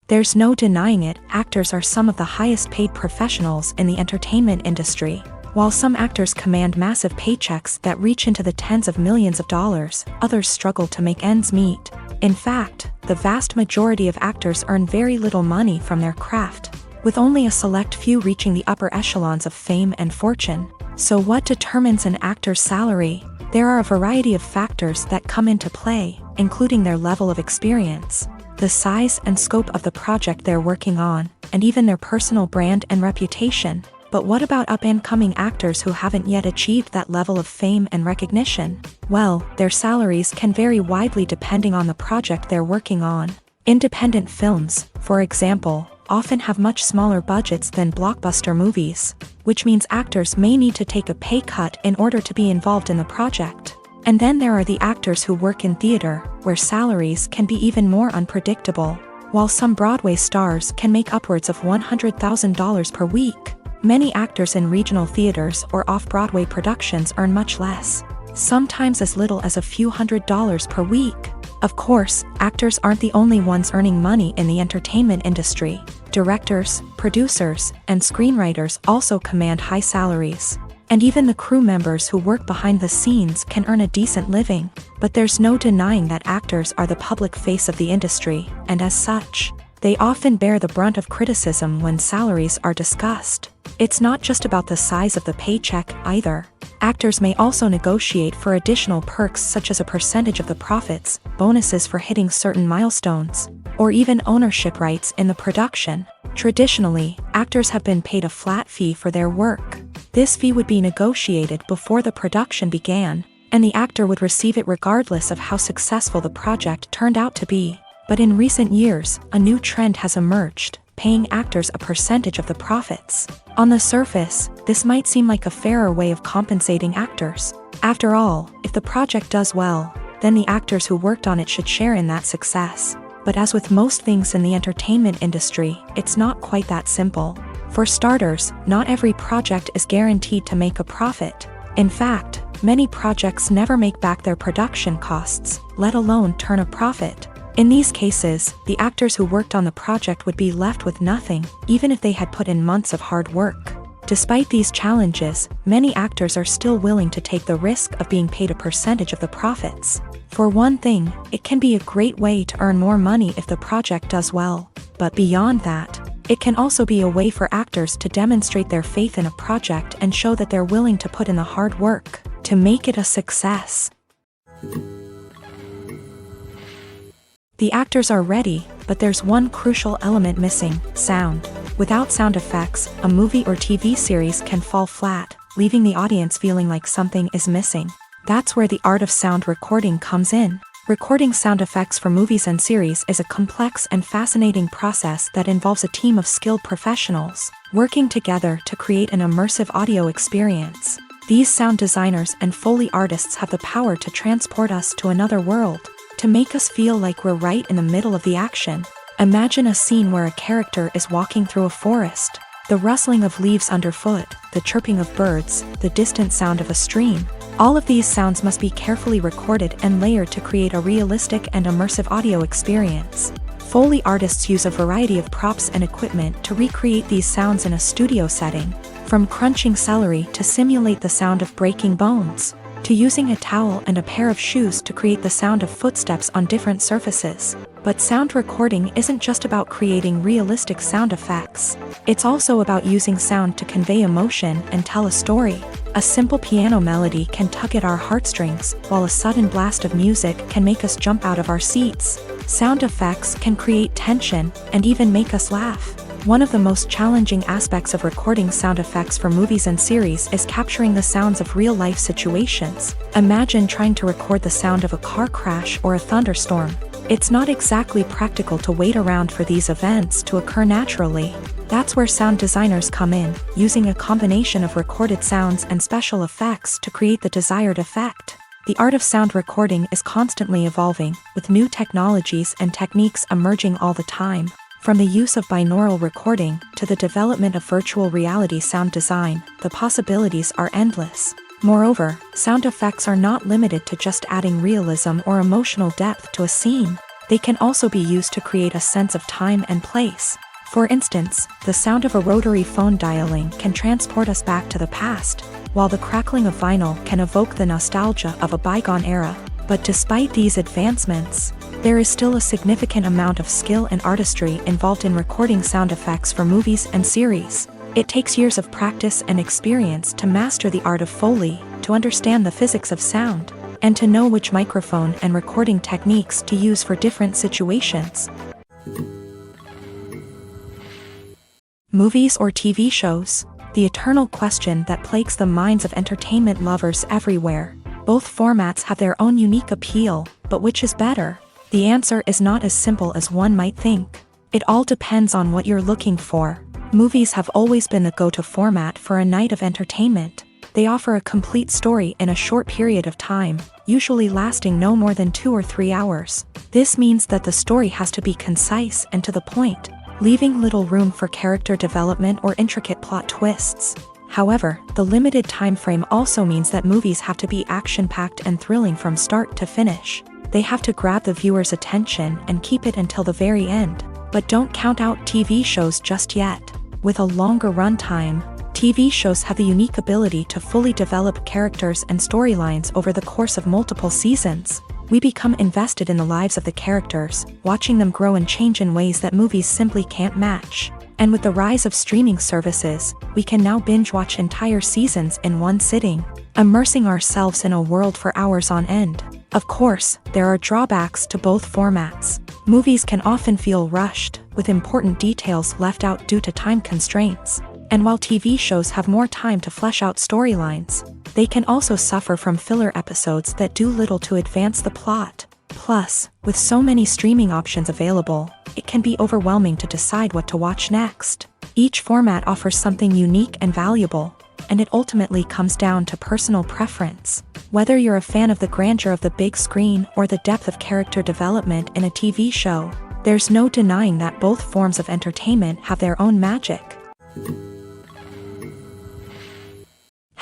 There's no denying it, actors are some of the highest paid professionals in the entertainment industry. While some actors command massive paychecks that reach into the tens of millions of dollars, others struggle to make ends meet. In fact, the vast majority of actors earn very little money from their craft, with only a select few reaching the upper echelons of fame and fortune. So what determines an actor's salary? There are a variety of factors that come into play, including their level of experience, the size and scope of the project they're working on, and even their personal brand and reputation. But what about up-and-coming actors who haven't yet achieved that level of fame and recognition? Well, their salaries can vary widely depending on the project they're working on. Independent films, for example, often have much smaller budgets than blockbuster movies, which means actors may need to take a pay cut in order to be involved in the project. And then there are the actors who work in theater, where salaries can be even more unpredictable. While some Broadway stars can make upwards of $100,000 per week, many actors in regional theaters or off-Broadway productions earn much less, sometimes as little as a few $100s per week. Of course, actors aren't the only ones earning money in the entertainment industry. Directors, producers, and screenwriters also command high salaries. And even the crew members who work behind the scenes can earn a decent living. But there's no denying that actors are the public face of the industry, and as such, they often bear the brunt of criticism when salaries are discussed. It's not just about the size of the paycheck, either. Actors may also negotiate for additional perks such as a percentage of the profits, bonuses for hitting certain milestones, or even ownership rights in the production. Traditionally, actors have been paid a flat fee for their work. This fee would be negotiated before the production began, and the actor would receive it regardless of how successful the project turned out to be. But in recent years, a new trend has emerged, paying actors a percentage of the profits. On the surface, this might seem like a fairer way of compensating actors. After all, if the project does well, then the actors who worked on it should share in that success. But as with most things in the entertainment industry, it's not quite that simple. For starters, not every project is guaranteed to make a profit. In fact, many projects never make back their production costs, let alone turn a profit. In these cases, the actors who worked on the project would be left with nothing, even if they had put in months of hard work. Despite these challenges, many actors are still willing to take the risk of being paid a percentage of the profits. For one thing, it can be a great way to earn more money if the project does well. But beyond that, it can also be a way for actors to demonstrate their faith in a project and show that they're willing to put in the hard work to make it a success. The actors are ready, but there's one crucial element missing: sound. Without sound effects, a movie or TV series can fall flat, leaving the audience feeling like something is missing. That's where the art of sound recording comes in. Recording sound effects for movies and series is a complex and fascinating process that involves a team of skilled professionals working together to create an immersive audio experience. These sound designers and Foley artists have the power to transport us to another world, to make us feel like we're right in the middle of the action. Imagine a scene where a character is walking through a forest. The rustling of leaves underfoot, the chirping of birds, the distant sound of a stream. All of these sounds must be carefully recorded and layered to create a realistic and immersive audio experience. Foley artists use a variety of props and equipment to recreate these sounds in a studio setting, from crunching celery to simulate the sound of breaking bones, to using a towel and a pair of shoes to create the sound of footsteps on different surfaces. But sound recording isn't just about creating realistic sound effects. It's also about using sound to convey emotion and tell a story. A simple piano melody can tug at our heartstrings, while a sudden blast of music can make us jump out of our seats. Sound effects can create tension and even make us laugh. One of the most challenging aspects of recording sound effects for movies and series is capturing the sounds of real-life situations. Imagine trying to record the sound of a car crash or a thunderstorm. It's not exactly practical to wait around for these events to occur naturally. That's where sound designers come in, using a combination of recorded sounds and special effects to create the desired effect. The art of sound recording is constantly evolving, with new technologies and techniques emerging all the time. From the use of binaural recording to the development of virtual reality sound design, the possibilities are endless. Moreover, sound effects are not limited to just adding realism or emotional depth to a scene. They can also be used to create a sense of time and place. For instance, the sound of a rotary phone dialing can transport us back to the past, while the crackling of vinyl can evoke the nostalgia of a bygone era. But despite these advancements, there is still a significant amount of skill and artistry involved in recording sound effects for movies and series. It takes years of practice and experience to master the art of Foley, to understand the physics of sound, and to know which microphone and recording techniques to use for different situations. Movies or TV shows? The eternal question that plagues the minds of entertainment lovers everywhere. Both formats have their own unique appeal, but which is better? The answer is not as simple as one might think. It all depends on what you're looking for. Movies have always been the go-to format for a night of entertainment. They offer a complete story in a short period of time, usually lasting no more than 2 or 3 hours. This means that the story has to be concise and to the point, leaving little room for character development or intricate plot twists. However, the limited time frame also means that movies have to be action-packed and thrilling from start to finish. They have to grab the viewer's attention and keep it until the very end. But don't count out TV shows just yet. With a longer runtime, TV shows have the unique ability to fully develop characters and storylines over the course of multiple seasons. We become invested in the lives of the characters, watching them grow and change in ways that movies simply can't match. And with the rise of streaming services, we can now binge-watch entire seasons in one sitting, immersing ourselves in a world for hours on end. Of course, there are drawbacks to both formats. Movies can often feel rushed, with important details left out due to time constraints. And while TV shows have more time to flesh out storylines, they can also suffer from filler episodes that do little to advance the plot. Plus, with so many streaming options available, it can be overwhelming to decide what to watch next. Each format offers something unique and valuable, and it ultimately comes down to personal preference. Whether you're a fan of the grandeur of the big screen or the depth of character development in a TV show, there's no denying that both forms of entertainment have their own magic.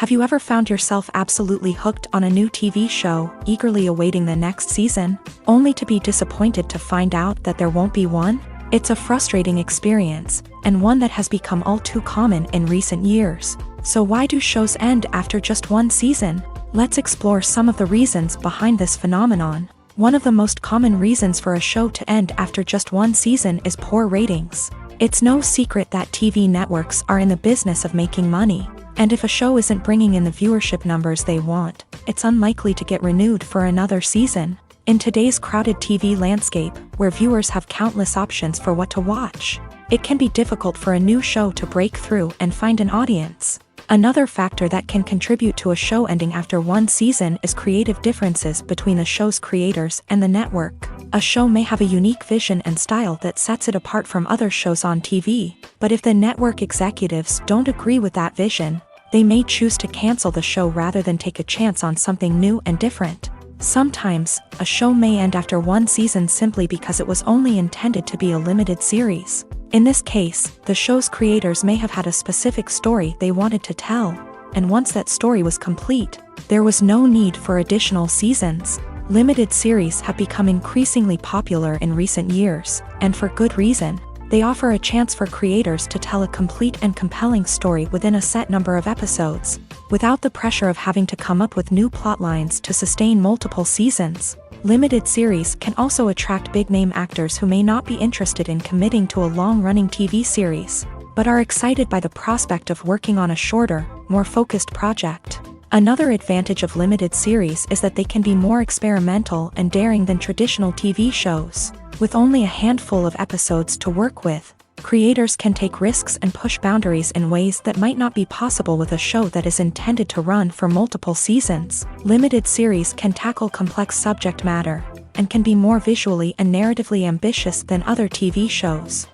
Have you ever found yourself absolutely hooked on a new TV show, eagerly awaiting the next season, only to be disappointed to find out that there won't be one? It's a frustrating experience, and one that has become all too common in recent years. So why do shows end after just one season? Let's explore some of the reasons behind this phenomenon. One of the most common reasons for a show to end after just one season is poor ratings. It's no secret that TV networks are in the business of making money. And if a show isn't bringing in the viewership numbers they want, it's unlikely to get renewed for another season. In today's crowded TV landscape, where viewers have countless options for what to watch, it can be difficult for a new show to break through and find an audience. Another factor that can contribute to a show ending after one season is creative differences between the show's creators and the network. A show may have a unique vision and style that sets it apart from other shows on TV, but if the network executives don't agree with that vision, they may choose to cancel the show rather than take a chance on something new and different. Sometimes, a show may end after one season simply because it was only intended to be a limited series. In this case, the show's creators may have had a specific story they wanted to tell, and once that story was complete, there was no need for additional seasons. Limited series have become increasingly popular in recent years, and for good reason. They offer a chance for creators to tell a complete and compelling story within a set number of episodes, without the pressure of having to come up with new plotlines to sustain multiple seasons. Limited series can also attract big-name actors who may not be interested in committing to a long-running TV series, but are excited by the prospect of working on a shorter, more focused project. Another advantage of limited series is that they can be more experimental and daring than traditional TV shows. With only a handful of episodes to work with, creators can take risks and push boundaries in ways that might not be possible with a show that is intended to run for multiple seasons. Limited series can tackle complex subject matter, and can be more visually and narratively ambitious than other TV shows.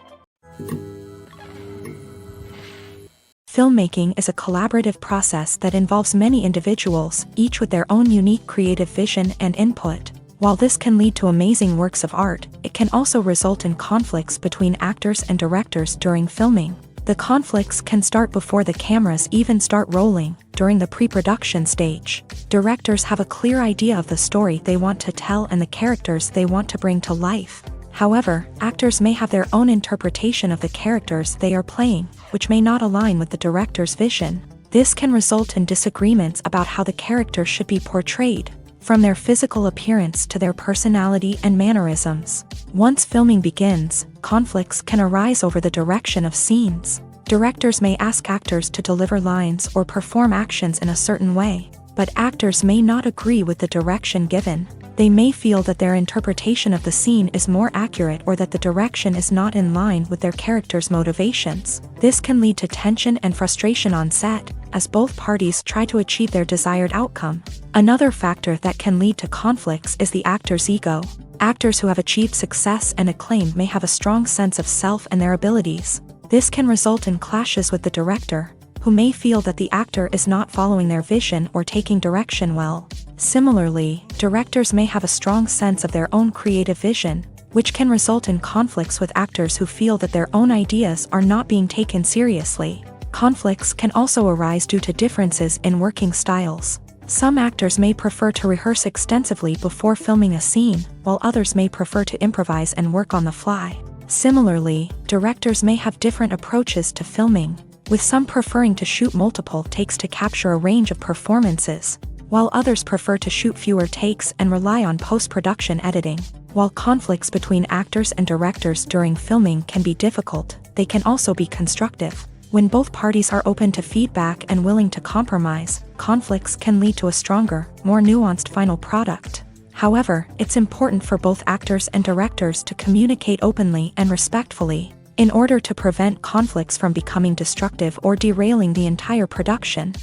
Filmmaking is a collaborative process that involves many individuals, each with their own unique creative vision and input. While this can lead to amazing works of art, it can also result in conflicts between actors and directors during filming. The conflicts can start before the cameras even start rolling, during the pre-production stage. Directors have a clear idea of the story they want to tell and the characters they want to bring to life. However, actors may have their own interpretation of the characters they are playing, which may not align with the director's vision. This can result in disagreements about how the character should be portrayed, from their physical appearance to their personality and mannerisms. Once filming begins, conflicts can arise over the direction of scenes. Directors may ask actors to deliver lines or perform actions in a certain way, but actors may not agree with the direction given. They may feel that their interpretation of the scene is more accurate or that the direction is not in line with their character's motivations. This can lead to tension and frustration on set, as both parties try to achieve their desired outcome. Another factor that can lead to conflicts is the actor's ego. Actors who have achieved success and acclaim may have a strong sense of self and their abilities. This can result in clashes with the director, who may feel that the actor is not following their vision or taking direction well. Similarly, directors may have a strong sense of their own creative vision, which can result in conflicts with actors who feel that their own ideas are not being taken seriously. Conflicts can also arise due to differences in working styles. Some actors may prefer to rehearse extensively before filming a scene, while others may prefer to improvise and work on the fly. Similarly, directors may have different approaches to filming, with some preferring to shoot multiple takes to capture a range of performances, while others prefer to shoot fewer takes and rely on post-production editing. While conflicts between actors and directors during filming can be difficult, they can also be constructive. When both parties are open to feedback and willing to compromise, conflicts can lead to a stronger, more nuanced final product. However, it's important for both actors and directors to communicate openly and respectfully, in order to prevent conflicts from becoming destructive or derailing the entire production.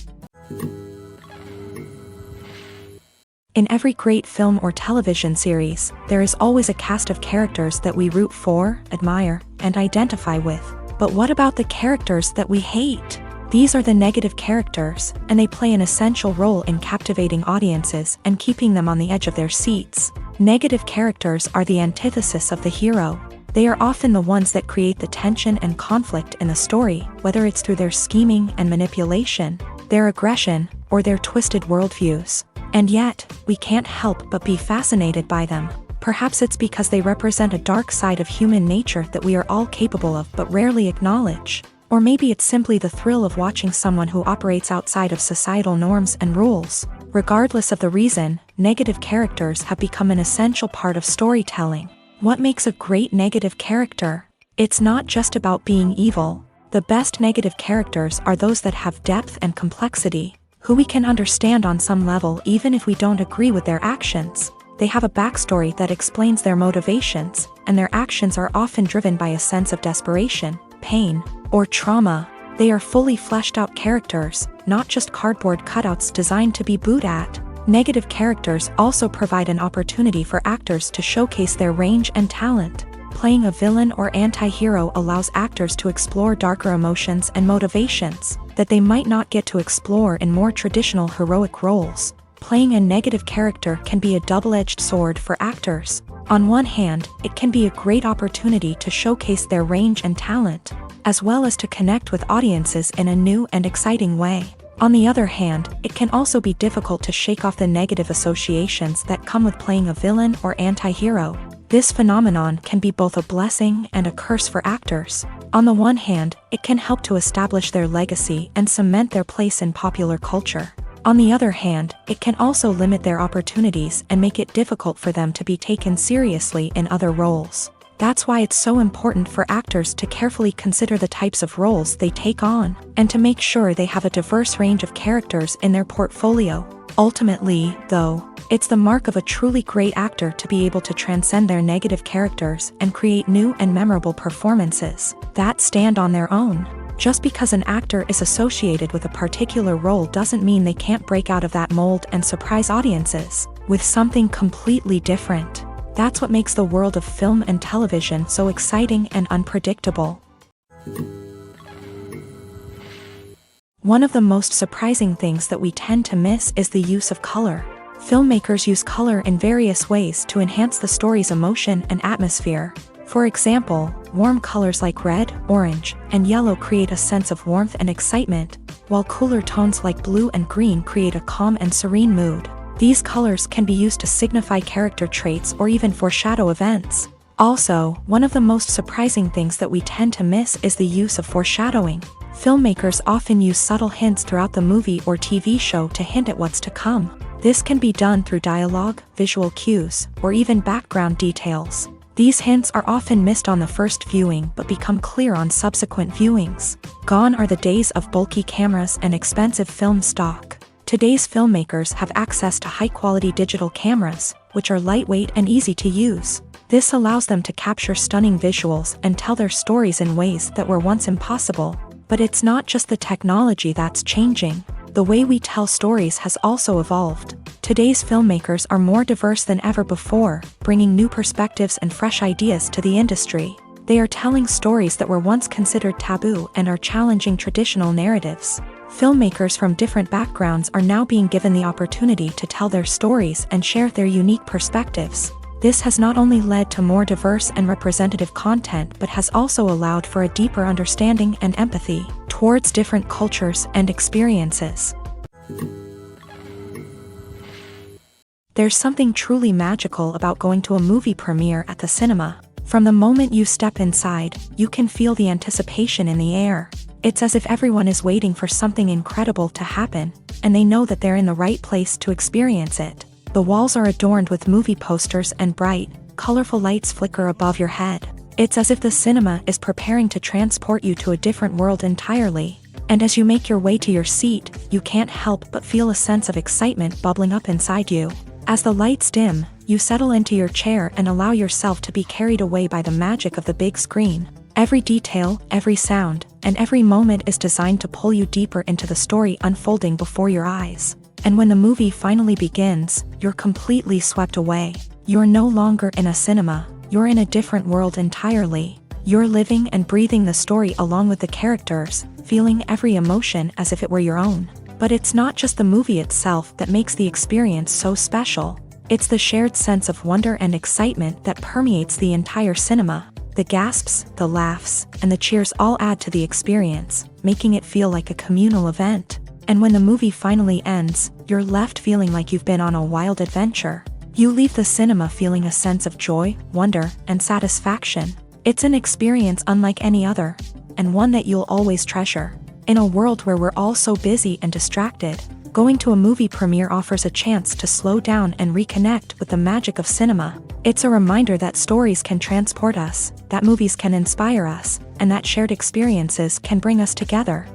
In every great film or television series, there is always a cast of characters that we root for, admire, and identify with. But what about the characters that we hate? These are the negative characters, and they play an essential role in captivating audiences and keeping them on the edge of their seats. Negative characters are the antithesis of the hero. They are often the ones that create the tension and conflict in the story, whether it's through their scheming and manipulation, their aggression, or their twisted worldviews. And yet, we can't help but be fascinated by them. Perhaps it's because they represent a dark side of human nature that we are all capable of but rarely acknowledge. Or maybe it's simply the thrill of watching someone who operates outside of societal norms and rules. Regardless of the reason, negative characters have become an essential part of storytelling. What makes a great negative character? It's not just about being evil. The best negative characters are those that have depth and complexity, who we can understand on some level even if we don't agree with their actions. They have a backstory that explains their motivations, and their actions are often driven by a sense of desperation, pain, or trauma. They are fully fleshed out characters, not just cardboard cutouts designed to be booed at. Negative characters also provide an opportunity for actors to showcase their range and talent. Playing a villain or anti-hero allows actors to explore darker emotions and motivations that they might not get to explore in more traditional heroic roles. Playing a negative character can be a double-edged sword for actors. On one hand, it can be a great opportunity to showcase their range and talent, as well as to connect with audiences in a new and exciting way. On the other hand, it can also be difficult to shake off the negative associations that come with playing a villain or anti-hero. This phenomenon can be both a blessing and a curse for actors. On the one hand, it can help to establish their legacy and cement their place in popular culture. On the other hand, it can also limit their opportunities and make it difficult for them to be taken seriously in other roles. That's why it's so important for actors to carefully consider the types of roles they take on, and to make sure they have a diverse range of characters in their portfolio. Ultimately, though, it's the mark of a truly great actor to be able to transcend their negative characters and create new and memorable performances that stand on their own. Just because an actor is associated with a particular role doesn't mean they can't break out of that mold and surprise audiences with something completely different. That's what makes the world of film and television so exciting and unpredictable. One of the most surprising things that we tend to miss is the use of color. Filmmakers use color in various ways to enhance the story's emotion and atmosphere. For example, warm colors like red, orange, and yellow create a sense of warmth and excitement, while cooler tones like blue and green create a calm and serene mood. These colors can be used to signify character traits or even foreshadow events. Also, one of the most surprising things that we tend to miss is the use of foreshadowing. Filmmakers often use subtle hints throughout the movie or TV show to hint at what's to come. This can be done through dialogue, visual cues, or even background details. These hints are often missed on the first viewing but become clear on subsequent viewings. Gone are the days of bulky cameras and expensive film stock. Today's filmmakers have access to high-quality digital cameras, which are lightweight and easy to use. This allows them to capture stunning visuals and tell their stories in ways that were once impossible. But it's not just the technology that's changing. The way we tell stories has also evolved. Today's filmmakers are more diverse than ever before, bringing new perspectives and fresh ideas to the industry. They are telling stories that were once considered taboo and are challenging traditional narratives. Filmmakers from different backgrounds are now being given the opportunity to tell their stories and share their unique perspectives. This has not only led to more diverse and representative content but has also allowed for a deeper understanding and empathy towards different cultures and experiences. There's something truly magical about going to a movie premiere at the cinema. From the moment you step inside, you can feel the anticipation in the air. It's as if everyone is waiting for something incredible to happen, and they know that they're in the right place to experience it. The walls are adorned with movie posters and bright, colorful lights flicker above your head. It's as if the cinema is preparing to transport you to a different world entirely. And as you make your way to your seat, you can't help but feel a sense of excitement bubbling up inside you. As the lights dim, you settle into your chair and allow yourself to be carried away by the magic of the big screen. Every detail, every sound, and every moment is designed to pull you deeper into the story unfolding before your eyes. And when the movie finally begins, you're completely swept away. You're no longer in a cinema, you're in a different world entirely. You're living and breathing the story along with the characters, feeling every emotion as if it were your own. But it's not just the movie itself that makes the experience so special. It's the shared sense of wonder and excitement that permeates the entire cinema. The gasps, the laughs, and the cheers all add to the experience, making it feel like a communal event. And when the movie finally ends, you're left feeling like you've been on a wild adventure. You leave the cinema feeling a sense of joy, wonder, and satisfaction. It's an experience unlike any other, and one that you'll always treasure. In a world where we're all so busy and distracted, going to a movie premiere offers a chance to slow down and reconnect with the magic of cinema. It's a reminder that stories can transport us, that movies can inspire us, and that shared experiences can bring us together.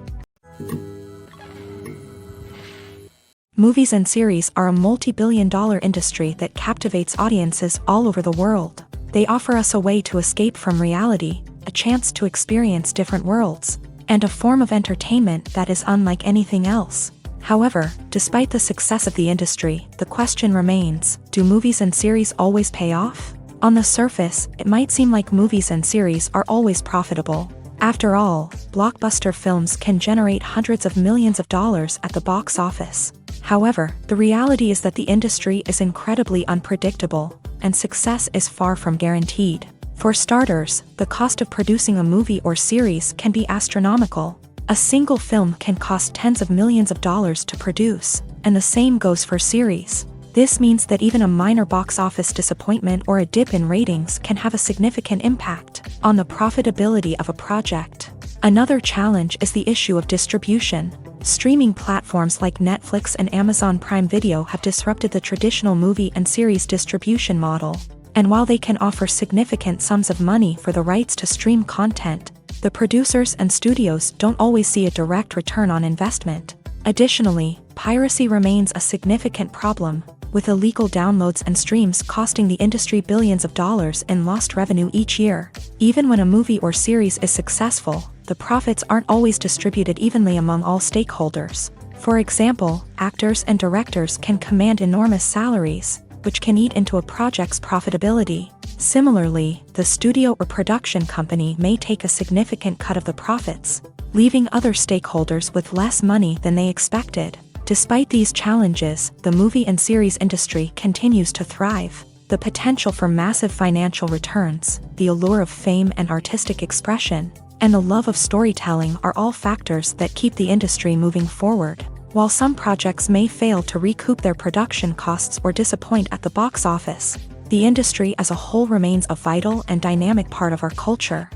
Movies and series are a multi-billion-dollar industry that captivates audiences all over the world. They offer us a way to escape from reality, a chance to experience different worlds, and a form of entertainment that is unlike anything else. However, despite the success of the industry, the question remains, do movies and series always pay off? On the surface, it might seem like movies and series are always profitable. After all, blockbuster films can generate hundreds of millions of dollars at the box office. However, the reality is that the industry is incredibly unpredictable, and success is far from guaranteed. For starters, the cost of producing a movie or series can be astronomical. A single film can cost tens of millions of dollars to produce, and the same goes for series. This means that even a minor box office disappointment or a dip in ratings can have a significant impact on the profitability of a project. Another challenge is the issue of distribution. Streaming platforms like Netflix and Amazon Prime Video have disrupted the traditional movie and series distribution model. And while they can offer significant sums of money for the rights to stream content, the producers and studios don't always see a direct return on investment. Additionally, piracy remains a significant problem, with illegal downloads and streams costing the industry billions of dollars in lost revenue each year. Even when a movie or series is successful, the profits aren't always distributed evenly among all stakeholders. For example, actors and directors can command enormous salaries, which can eat into a project's profitability. Similarly, the studio or production company may take a significant cut of the profits, leaving other stakeholders with less money than they expected. Despite these challenges, the movie and series industry continues to thrive. The potential for massive financial returns, the allure of fame and artistic expression, and the love of storytelling are all factors that keep the industry moving forward. While some projects may fail to recoup their production costs or disappoint at the box office, the industry as a whole remains a vital and dynamic part of our culture.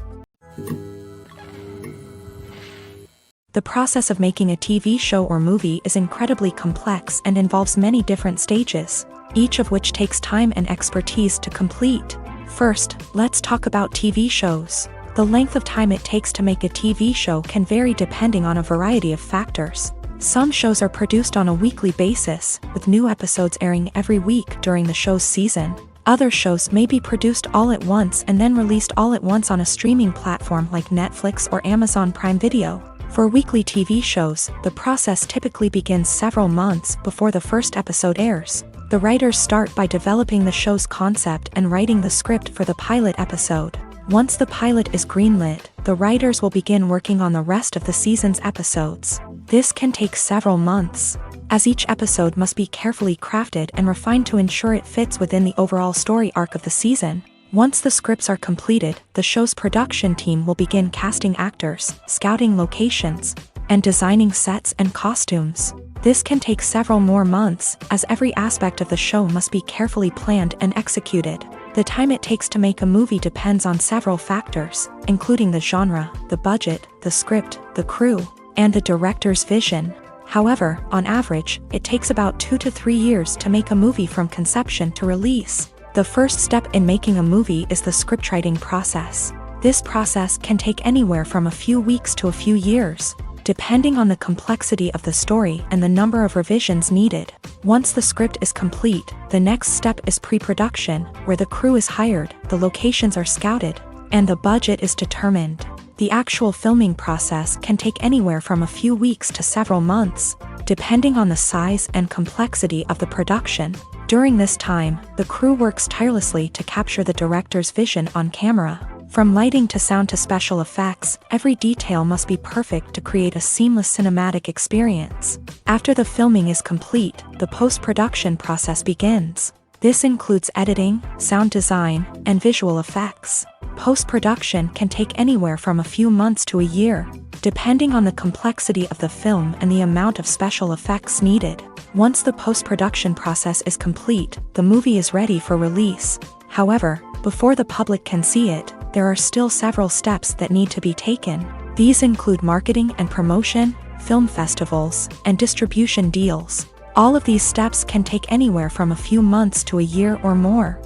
The process of making a TV show or movie is incredibly complex and involves many different stages, each of which takes time and expertise to complete. First, let's talk about TV shows. The length of time it takes to make a TV show can vary depending on a variety of factors. Some shows are produced on a weekly basis, with new episodes airing every week during the show's season. Other shows may be produced all at once and then released all at once on a streaming platform like Netflix or Amazon Prime Video. For weekly TV shows, the process typically begins several months before the first episode airs. The writers start by developing the show's concept and writing the script for the pilot episode. Once the pilot is greenlit, the writers will begin working on the rest of the season's episodes. This can take several months, as each episode must be carefully crafted and refined to ensure it fits within the overall story arc of the season. Once the scripts are completed, the show's production team will begin casting actors, scouting locations, and designing sets and costumes. This can take several more months, as every aspect of the show must be carefully planned and executed. The time it takes to make a movie depends on several factors, including the genre, the budget, the script, the crew, and the director's vision. However, on average, it takes about 2 to 3 years to make a movie from conception to release. The first step in making a movie is the scriptwriting process. This process can take anywhere from a few weeks to a few years, depending on the complexity of the story and the number of revisions needed. Once the script is complete, the next step is pre-production, where the crew is hired, the locations are scouted, and the budget is determined. The actual filming process can take anywhere from a few weeks to several months, depending on the size and complexity of the production. During this time, the crew works tirelessly to capture the director's vision on camera. From lighting to sound to special effects, every detail must be perfect to create a seamless cinematic experience. After the filming is complete, the post-production process begins. This includes editing, sound design, and visual effects. Post-production can take anywhere from a few months to a year, depending on the complexity of the film and the amount of special effects needed. Once the post-production process is complete, the movie is ready for release. However, before the public can see it, there are still several steps that need to be taken. These include marketing and promotion, film festivals, and distribution deals. All of these steps can take anywhere from a few months to a year or more.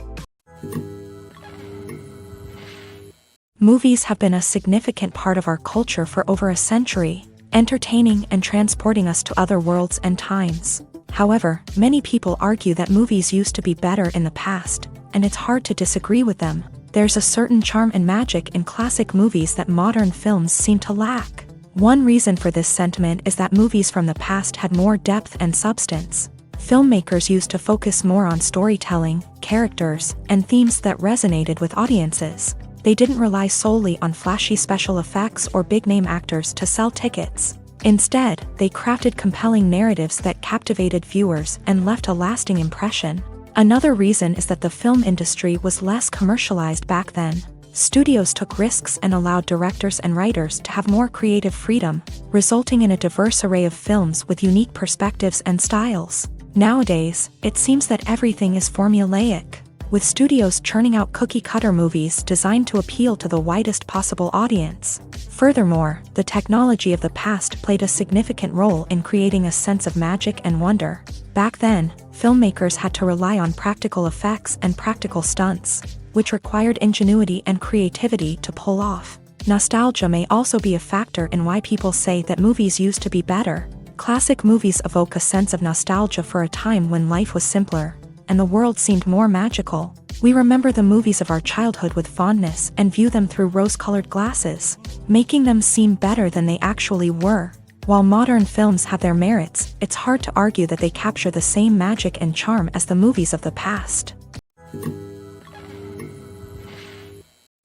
Movies have been a significant part of our culture for over a century, entertaining and transporting us to other worlds and times. However, many people argue that movies used to be better in the past, and it's hard to disagree with them. There's a certain charm and magic in classic movies that modern films seem to lack. One reason for this sentiment is that movies from the past had more depth and substance. Filmmakers used to focus more on storytelling, characters, and themes that resonated with audiences. They didn't rely solely on flashy special effects or big-name actors to sell tickets. Instead, they crafted compelling narratives that captivated viewers and left a lasting impression. Another reason is that the film industry was less commercialized back then. Studios took risks and allowed directors and writers to have more creative freedom, resulting in a diverse array of films with unique perspectives and styles. Nowadays, it seems that everything is formulaic, with studios churning out cookie-cutter movies designed to appeal to the widest possible audience. Furthermore, the technology of the past played a significant role in creating a sense of magic and wonder. Back then, filmmakers had to rely on practical effects and practical stunts, which required ingenuity and creativity to pull off. Nostalgia may also be a factor in why people say that movies used to be better. Classic movies evoke a sense of nostalgia for a time when life was simpler, and the world seemed more magical. We remember the movies of our childhood with fondness and view them through rose-colored glasses, making them seem better than they actually were. While modern films have their merits, it's hard to argue that they capture the same magic and charm as the movies of the past.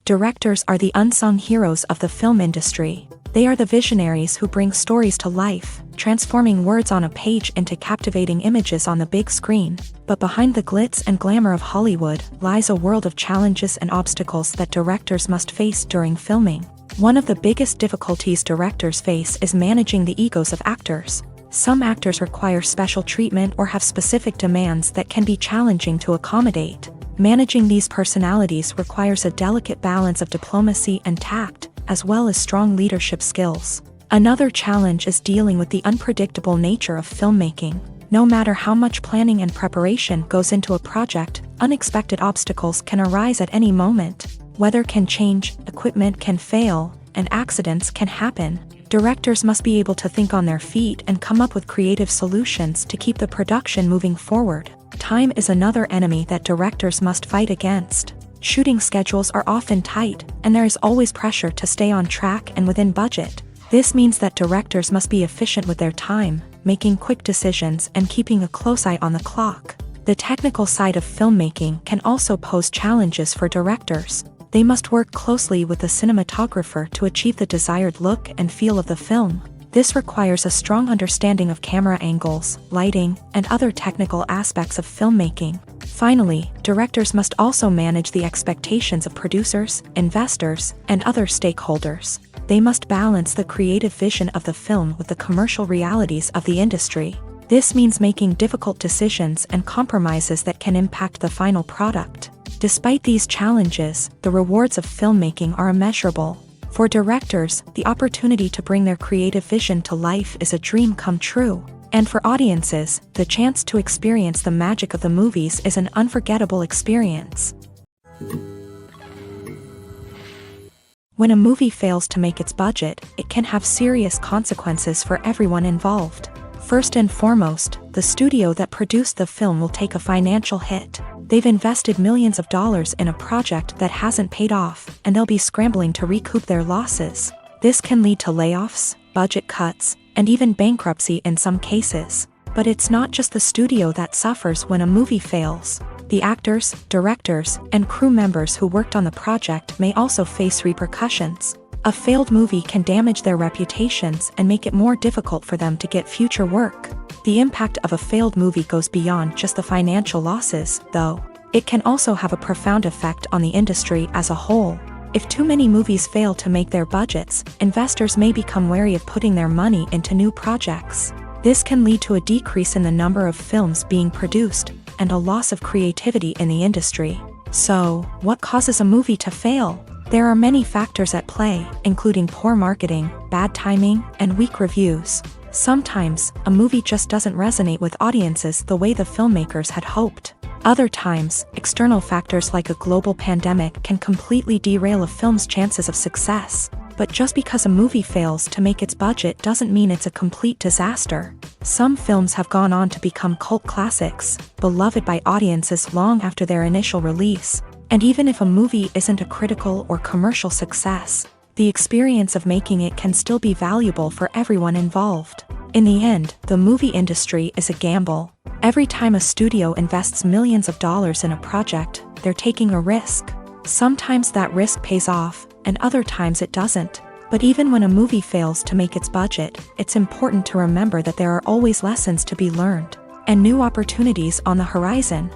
Directors are the unsung heroes of the film industry. They are the visionaries who bring stories to life, transforming words on a page into captivating images on the big screen. But behind the glitz and glamour of Hollywood lies a world of challenges and obstacles that directors must face during filming. One of the biggest difficulties directors face is managing the egos of actors. Some actors require special treatment or have specific demands that can be challenging to accommodate. Managing these personalities requires a delicate balance of diplomacy and tact, as well as strong leadership skills. Another challenge is dealing with the unpredictable nature of filmmaking. No matter how much planning and preparation goes into a project, unexpected obstacles can arise at any moment. Weather can change, equipment can fail, and accidents can happen. Directors must be able to think on their feet and come up with creative solutions to keep the production moving forward. Time is another enemy that directors must fight against. Shooting schedules are often tight, and there is always pressure to stay on track and within budget. This means that directors must be efficient with their time, making quick decisions and keeping a close eye on the clock. The technical side of filmmaking can also pose challenges for directors. They must work closely with the cinematographer to achieve the desired look and feel of the film. This requires a strong understanding of camera angles, lighting, and other technical aspects of filmmaking. Finally, directors must also manage the expectations of producers, investors, and other stakeholders. They must balance the creative vision of the film with the commercial realities of the industry. This means making difficult decisions and compromises that can impact the final product. Despite these challenges, the rewards of filmmaking are immeasurable. For directors, the opportunity to bring their creative vision to life is a dream come true. And for audiences, the chance to experience the magic of the movies is an unforgettable experience. When a movie fails to make its budget, it can have serious consequences for everyone involved. First and foremost, the studio that produced the film will take a financial hit. They've invested millions of dollars in a project that hasn't paid off, and they'll be scrambling to recoup their losses. This can lead to layoffs, budget cuts, and even bankruptcy in some cases. But it's not just the studio that suffers when a movie fails. The actors, directors, and crew members who worked on the project may also face repercussions. A failed movie can damage their reputations and make it more difficult for them to get future work. The impact of a failed movie goes beyond just the financial losses, though. It can also have a profound effect on the industry as a whole. If too many movies fail to make their budgets, investors may become wary of putting their money into new projects. This can lead to a decrease in the number of films being produced, and a loss of creativity in the industry. So, what causes a movie to fail? There are many factors at play, including poor marketing, bad timing, and weak reviews. Sometimes, a movie just doesn't resonate with audiences the way the filmmakers had hoped. Other times, external factors like a global pandemic can completely derail a film's chances of success. But just because a movie fails to make its budget doesn't mean it's a complete disaster. Some films have gone on to become cult classics, beloved by audiences long after their initial release. And even if a movie isn't a critical or commercial success, the experience of making it can still be valuable for everyone involved. In the end, the movie industry is a gamble. Every time a studio invests millions of dollars in a project, they're taking a risk. Sometimes that risk pays off, and other times it doesn't. But even when a movie fails to make its budget, it's important to remember that there are always lessons to be learned, and new opportunities on the horizon.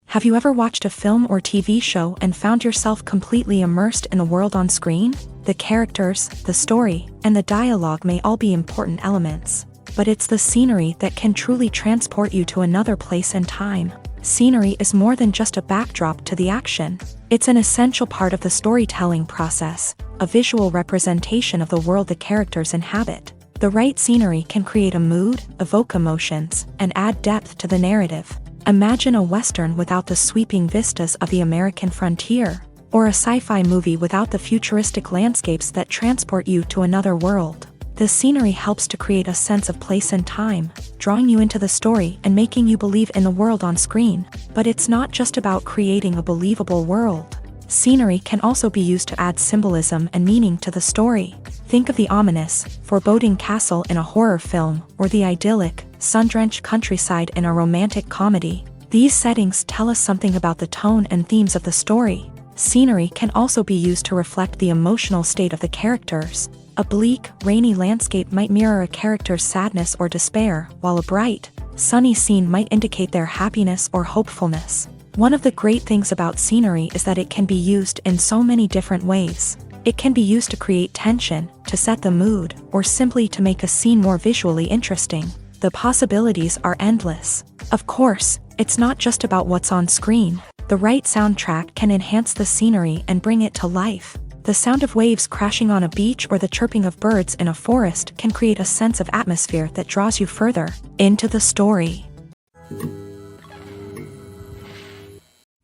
Have you ever watched a film or TV show and found yourself completely immersed in the world on screen? The characters, the story, and the dialogue may all be important elements, but it's the scenery that can truly transport you to another place and time. Scenery is more than just a backdrop to the action. It's an essential part of the storytelling process, a visual representation of the world the characters inhabit. The right scenery can create a mood, evoke emotions, and add depth to the narrative. Imagine a Western without the sweeping vistas of the American frontier, or a sci-fi movie without the futuristic landscapes that transport you to another world. The scenery helps to create a sense of place and time, drawing you into the story and making you believe in the world on screen. But it's not just about creating a believable world. Scenery can also be used to add symbolism and meaning to the story. Think of the ominous, foreboding castle in a horror film, or the idyllic, sun-drenched countryside in a romantic comedy. These settings tell us something about the tone and themes of the story. Scenery can also be used to reflect the emotional state of the characters. A bleak, rainy landscape might mirror a character's sadness or despair, while a bright, sunny scene might indicate their happiness or hopefulness. One of the great things about scenery is that it can be used in so many different ways. It can be used to create tension, to set the mood, or simply to make a scene more visually interesting. The possibilities are endless. Of course, it's not just about what's on screen. The right soundtrack can enhance the scenery and bring it to life. The sound of waves crashing on a beach or the chirping of birds in a forest can create a sense of atmosphere that draws you further into the story.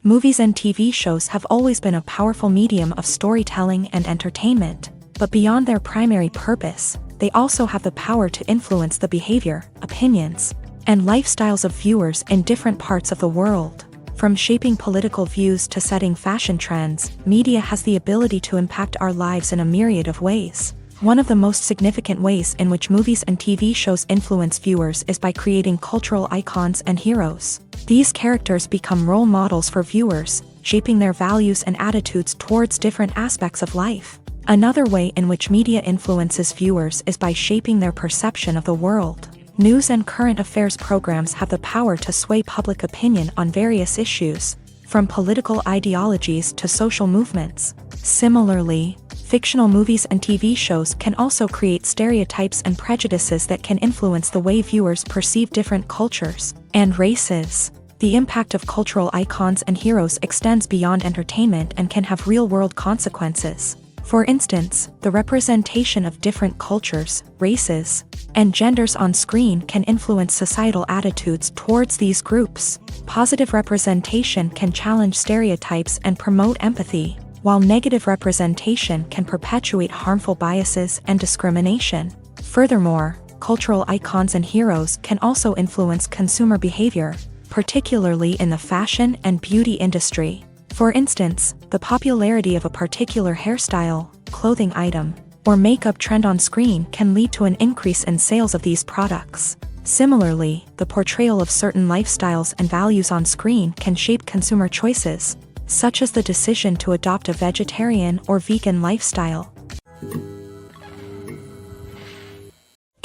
Movies and TV shows have always been a powerful medium of storytelling and entertainment, but beyond their primary purpose, they also have the power to influence the behavior, opinions, and lifestyles of viewers in different parts of the world. From shaping political views to setting fashion trends, media has the ability to impact our lives in a myriad of ways. One of the most significant ways in which movies and TV shows influence viewers is by creating cultural icons and heroes. These characters become role models for viewers, shaping their values and attitudes towards different aspects of life. Another way in which media influences viewers is by shaping their perception of the world. News and current affairs programs have the power to sway public opinion on various issues, from political ideologies to social movements. Similarly, fictional movies and TV shows can also create stereotypes and prejudices that can influence the way viewers perceive different cultures and races. The impact of cultural icons and heroes extends beyond entertainment and can have real-world consequences. For instance, the representation of different cultures, races, and genders on screen can influence societal attitudes towards these groups. Positive representation can challenge stereotypes and promote empathy, while negative representation can perpetuate harmful biases and discrimination. Furthermore, cultural icons and heroes can also influence consumer behavior, particularly in the fashion and beauty industry. For instance, the popularity of a particular hairstyle, clothing item, or makeup trend on screen can lead to an increase in sales of these products. Similarly, the portrayal of certain lifestyles and values on screen can shape consumer choices, such as the decision to adopt a vegetarian or vegan lifestyle.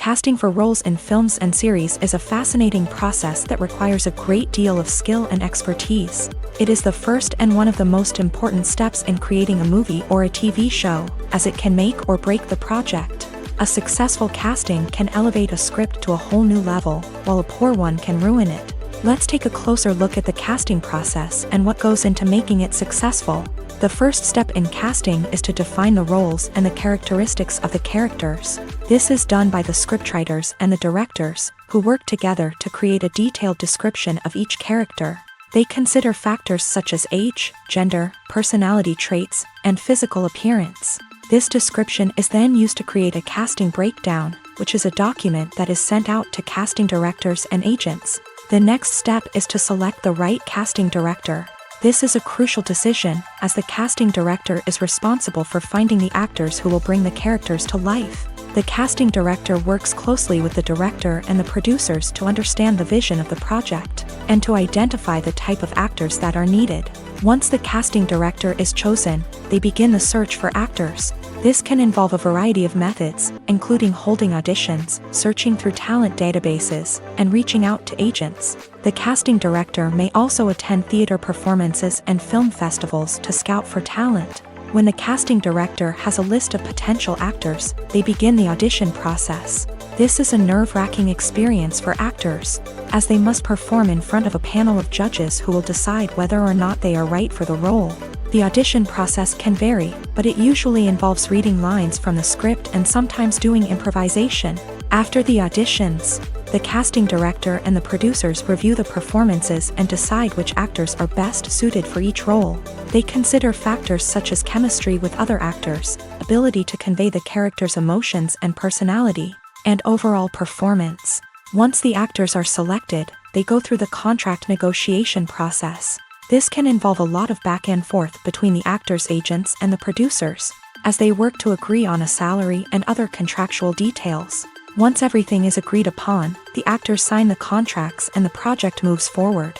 Casting for roles in films and series is a fascinating process that requires a great deal of skill and expertise. It is the first and one of the most important steps in creating a movie or a TV show, as it can make or break the project. A successful casting can elevate a script to a whole new level, while a poor one can ruin it. Let's take a closer look at the casting process and what goes into making it successful. The first step in casting is to define the roles and the characteristics of the characters. This is done by the scriptwriters and the directors, who work together to create a detailed description of each character. They consider factors such as age, gender, personality traits, and physical appearance. This description is then used to create a casting breakdown, which is a document that is sent out to casting directors and agents. The next step is to select the right casting director. This is a crucial decision, as the casting director is responsible for finding the actors who will bring the characters to life. The casting director works closely with the director and the producers to understand the vision of the project, and to identify the type of actors that are needed. Once the casting director is chosen, they begin the search for actors. This can involve a variety of methods, including holding auditions, searching through talent databases, and reaching out to agents. The casting director may also attend theater performances and film festivals to scout for talent. When the casting director has a list of potential actors, they begin the audition process. This is a nerve-wracking experience for actors, as they must perform in front of a panel of judges who will decide whether or not they are right for the role. The audition process can vary, but it usually involves reading lines from the script and sometimes doing improvisation. After the auditions, the casting director and the producers review the performances and decide which actors are best suited for each role. They consider factors such as chemistry with other actors, ability to convey the character's emotions and personality, and overall performance. Once the actors are selected, they go through the contract negotiation process. This can involve a lot of back and forth between the actors' agents and the producers, as they work to agree on a salary and other contractual details. Once everything is agreed upon, the actors sign the contracts and the project moves forward.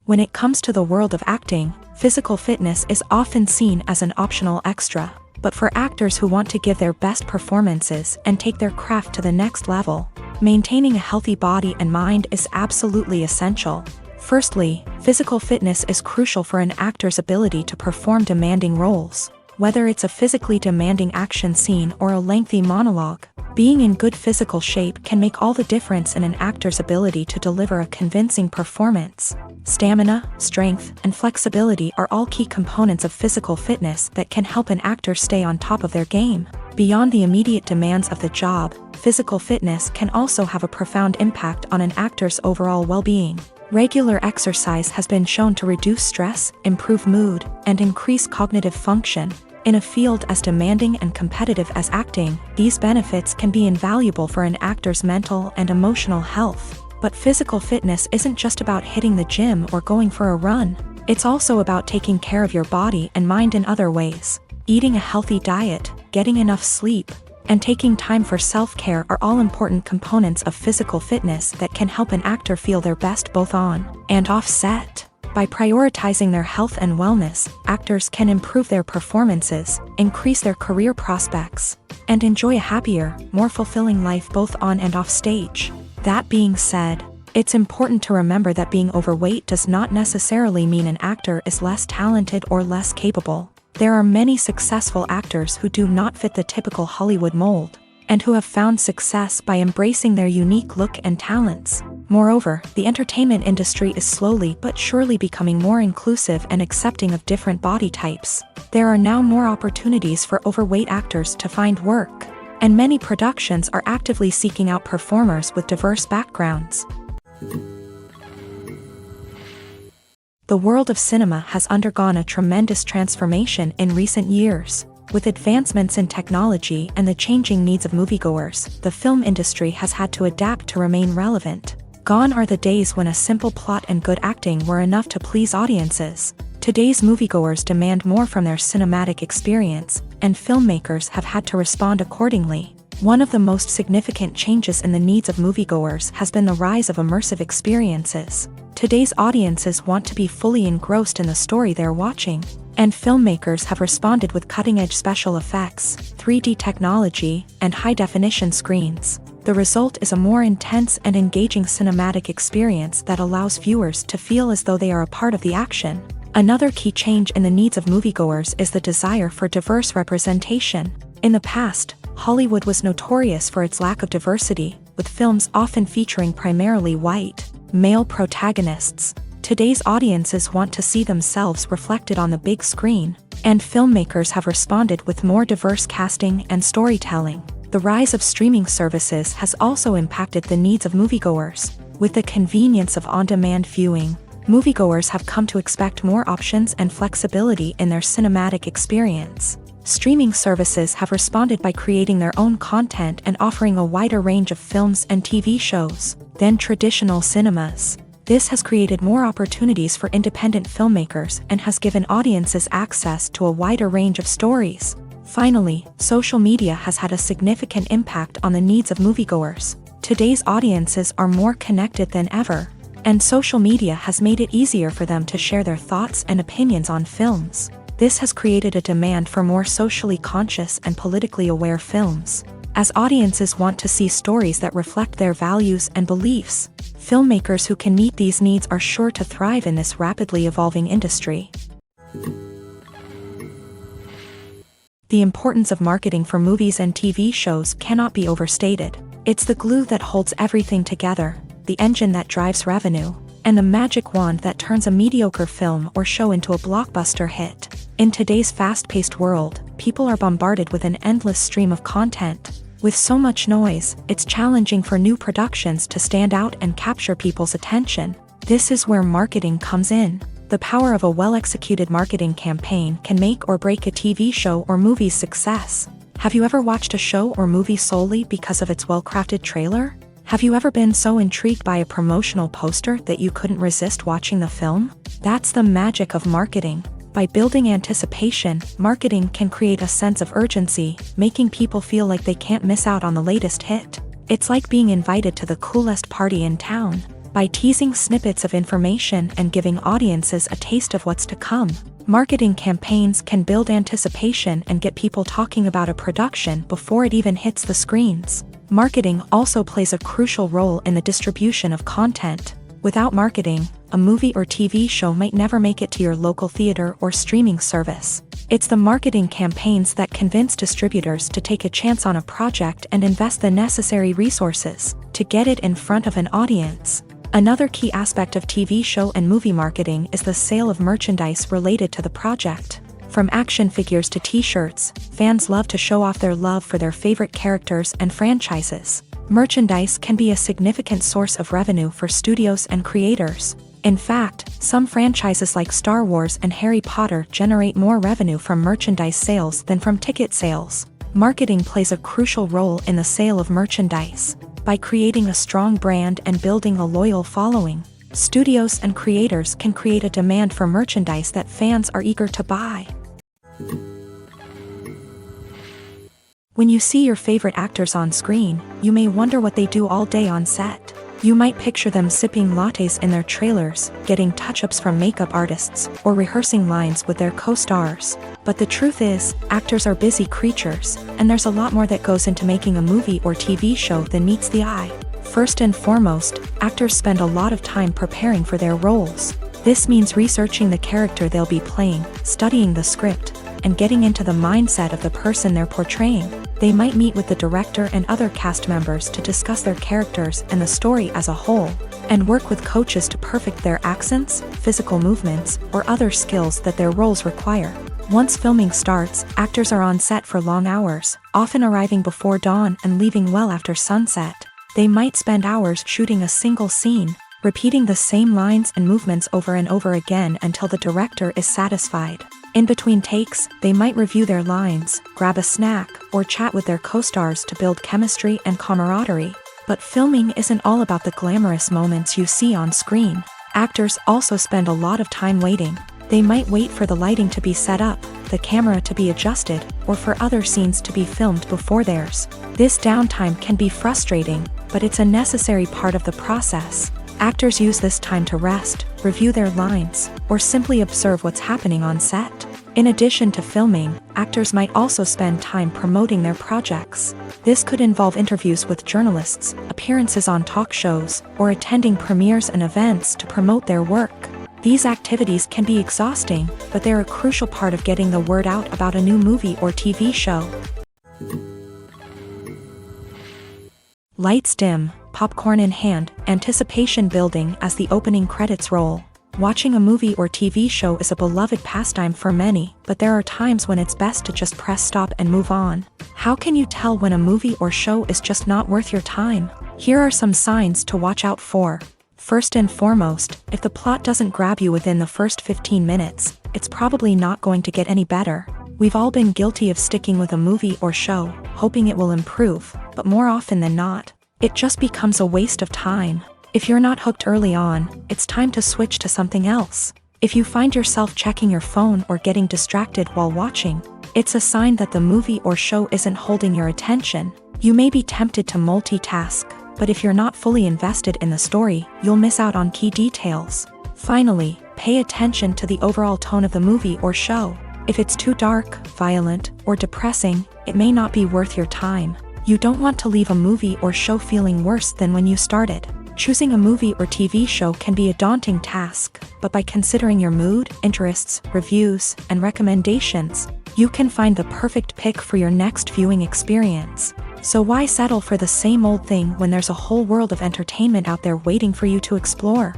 When it comes to the world of acting, physical fitness is often seen as an optional extra. But for actors who want to give their best performances and take their craft to the next level, maintaining a healthy body and mind is absolutely essential. Firstly, physical fitness is crucial for an actor's ability to perform demanding roles. Whether it's a physically demanding action scene or a lengthy monologue, being in good physical shape can make all the difference in an actor's ability to deliver a convincing performance. Stamina, strength, and flexibility are all key components of physical fitness that can help an actor stay on top of their game. Beyond the immediate demands of the job, physical fitness can also have a profound impact on an actor's overall well-being. Regular exercise has been shown to reduce stress, improve mood, and increase cognitive function. In a field as demanding and competitive as acting, these benefits can be invaluable for an actor's mental and emotional health. But physical fitness isn't just about hitting the gym or going for a run. It's also about taking care of your body and mind in other ways. Eating a healthy diet, getting enough sleep, and taking time for self-care are all important components of physical fitness that can help an actor feel their best both on and off set. By prioritizing their health and wellness, actors can improve their performances, increase their career prospects, and enjoy a happier, more fulfilling life both on and off stage. That being said, it's important to remember that being overweight does not necessarily mean an actor is less talented or less capable. There are many successful actors who do not fit the typical Hollywood mold, and who have found success by embracing their unique look and talents. Moreover, the entertainment industry is slowly but surely becoming more inclusive and accepting of different body types. There are now more opportunities for overweight actors to find work, and many productions are actively seeking out performers with diverse backgrounds. The world of cinema has undergone a tremendous transformation in recent years. With advancements in technology and the changing needs of moviegoers, the film industry has had to adapt to remain relevant. Gone are the days when a simple plot and good acting were enough to please audiences. Today's moviegoers demand more from their cinematic experience, and filmmakers have had to respond accordingly. One of the most significant changes in the needs of moviegoers has been the rise of immersive experiences. Today's audiences want to be fully engrossed in the story they're watching, and filmmakers have responded with cutting-edge special effects, 3D technology, and high-definition screens. The result is a more intense and engaging cinematic experience that allows viewers to feel as though they are a part of the action. Another key change in the needs of moviegoers is the desire for diverse representation. In the past, Hollywood was notorious for its lack of diversity, with films often featuring primarily white, male protagonists. Today's audiences want to see themselves reflected on the big screen, and filmmakers have responded with more diverse casting and storytelling. The rise of streaming services has also impacted the needs of moviegoers. With the convenience of on-demand viewing, moviegoers have come to expect more options and flexibility in their cinematic experience. Streaming services have responded by creating their own content and offering a wider range of films and TV shows than traditional cinemas. This has created more opportunities for independent filmmakers and has given audiences access to a wider range of stories. Finally, social media has had a significant impact on the needs of moviegoers. Today's audiences are more connected than ever, and social media has made it easier for them to share their thoughts and opinions on films. This has created a demand for more socially conscious and politically aware films. As audiences want to see stories that reflect their values and beliefs, filmmakers who can meet these needs are sure to thrive in this rapidly evolving industry. The importance of marketing for movies and TV shows cannot be overstated. It's the glue that holds everything together, the engine that drives revenue, and the magic wand that turns a mediocre film or show into a blockbuster hit. In today's fast-paced world, people are bombarded with an endless stream of content. With so much noise, it's challenging for new productions to stand out and capture people's attention. This is where marketing comes in. The power of a well-executed marketing campaign can make or break a TV show or movie's success. Have you ever watched a show or movie solely because of its well-crafted trailer? Have you ever been so intrigued by a promotional poster that you couldn't resist watching the film? That's the magic of marketing. By building anticipation, marketing can create a sense of urgency, making people feel like they can't miss out on the latest hit. It's like being invited to the coolest party in town. By teasing snippets of information and giving audiences a taste of what's to come, marketing campaigns can build anticipation and get people talking about a production before it even hits the screens. Marketing also plays a crucial role in the distribution of content. Without marketing, a movie or TV show might never make it to your local theater or streaming service. It's the marketing campaigns that convince distributors to take a chance on a project and invest the necessary resources to get it in front of an audience. Another key aspect of TV show and movie marketing is the sale of merchandise related to the project. From action figures to t-shirts, fans love to show off their love for their favorite characters and franchises. Merchandise can be a significant source of revenue for studios and creators. In fact, some franchises like Star Wars and Harry Potter generate more revenue from merchandise sales than from ticket sales. Marketing plays a crucial role in the sale of merchandise. By creating a strong brand and building a loyal following, studios and creators can create a demand for merchandise that fans are eager to buy. When you see your favorite actors on screen, you may wonder what they do all day on set. You might picture them sipping lattes in their trailers, getting touch-ups from makeup artists, or rehearsing lines with their co-stars. But the truth is, actors are busy creatures, and there's a lot more that goes into making a movie or TV show than meets the eye. First and foremost, actors spend a lot of time preparing for their roles. This means researching the character they'll be playing, studying the script, and getting into the mindset of the person they're portraying. They might meet with the director and other cast members to discuss their characters and the story as a whole, and work with coaches to perfect their accents, physical movements, or other skills that their roles require. Once filming starts, actors are on set for long hours, often arriving before dawn and leaving well after sunset. They might spend hours shooting a single scene, repeating the same lines and movements over and over again until the director is satisfied. In between takes, they might review their lines, grab a snack, or chat with their co-stars to build chemistry and camaraderie. But filming isn't all about the glamorous moments you see on screen. Actors also spend a lot of time waiting. They might wait for the lighting to be set up, the camera to be adjusted, or for other scenes to be filmed before theirs. This downtime can be frustrating, but it's a necessary part of the process. Actors use this time to rest, review their lines, or simply observe what's happening on set. In addition to filming, actors might also spend time promoting their projects. This could involve interviews with journalists, appearances on talk shows, or attending premieres and events to promote their work. These activities can be exhausting, but they're a crucial part of getting the word out about a new movie or TV show. Lights dim, popcorn in hand, anticipation building as the opening credits roll. Watching a movie or TV show is a beloved pastime for many, but there are times when it's best to just press stop and move on. How can you tell when a movie or show is just not worth your time? Here are some signs to watch out for. First and foremost, if the plot doesn't grab you within the first 15 minutes, it's probably not going to get any better. We've all been guilty of sticking with a movie or show, hoping it will improve, but more often than not, it just becomes a waste of time. If you're not hooked early on, it's time to switch to something else. If you find yourself checking your phone or getting distracted while watching, it's a sign that the movie or show isn't holding your attention. You may be tempted to multitask, but if you're not fully invested in the story, you'll miss out on key details. Finally, pay attention to the overall tone of the movie or show. If it's too dark, violent, or depressing, it may not be worth your time. You don't want to leave a movie or show feeling worse than when you started. Choosing a movie or TV show can be a daunting task, but by considering your mood, interests, reviews, and recommendations, you can find the perfect pick for your next viewing experience. So why settle for the same old thing when there's a whole world of entertainment out there waiting for you to explore?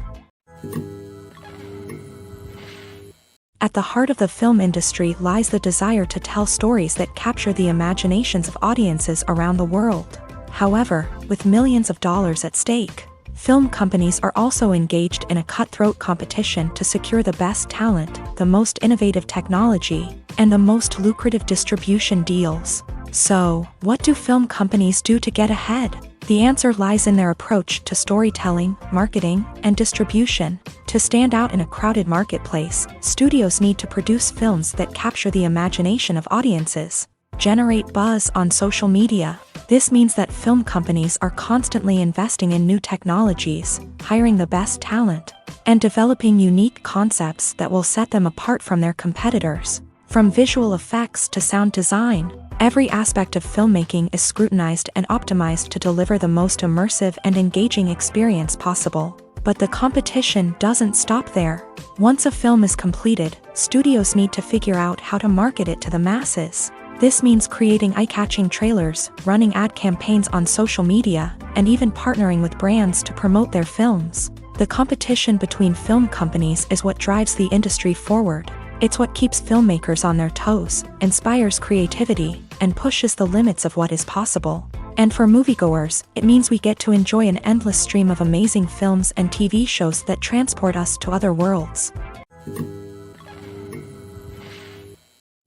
At the heart of the film industry lies the desire to tell stories that capture the imaginations of audiences around the world. However, with millions of dollars at stake, film companies are also engaged in a cutthroat competition to secure the best talent, the most innovative technology, and the most lucrative distribution deals. So, what do film companies do to get ahead? The answer lies in their approach to storytelling, marketing, and distribution. To stand out in a crowded marketplace, studios need to produce films that capture the imagination of audiences, generate buzz on social media. This means that film companies are constantly investing in new technologies, hiring the best talent, and developing unique concepts that will set them apart from their competitors. From visual effects to sound design, every aspect of filmmaking is scrutinized and optimized to deliver the most immersive and engaging experience possible. But the competition doesn't stop there. Once a film is completed, studios need to figure out how to market it to the masses. This means creating eye-catching trailers, running ad campaigns on social media, and even partnering with brands to promote their films. The competition between film companies is what drives the industry forward. It's what keeps filmmakers on their toes, inspires creativity, and pushes the limits of what is possible. And for moviegoers, it means we get to enjoy an endless stream of amazing films and TV shows that transport us to other worlds.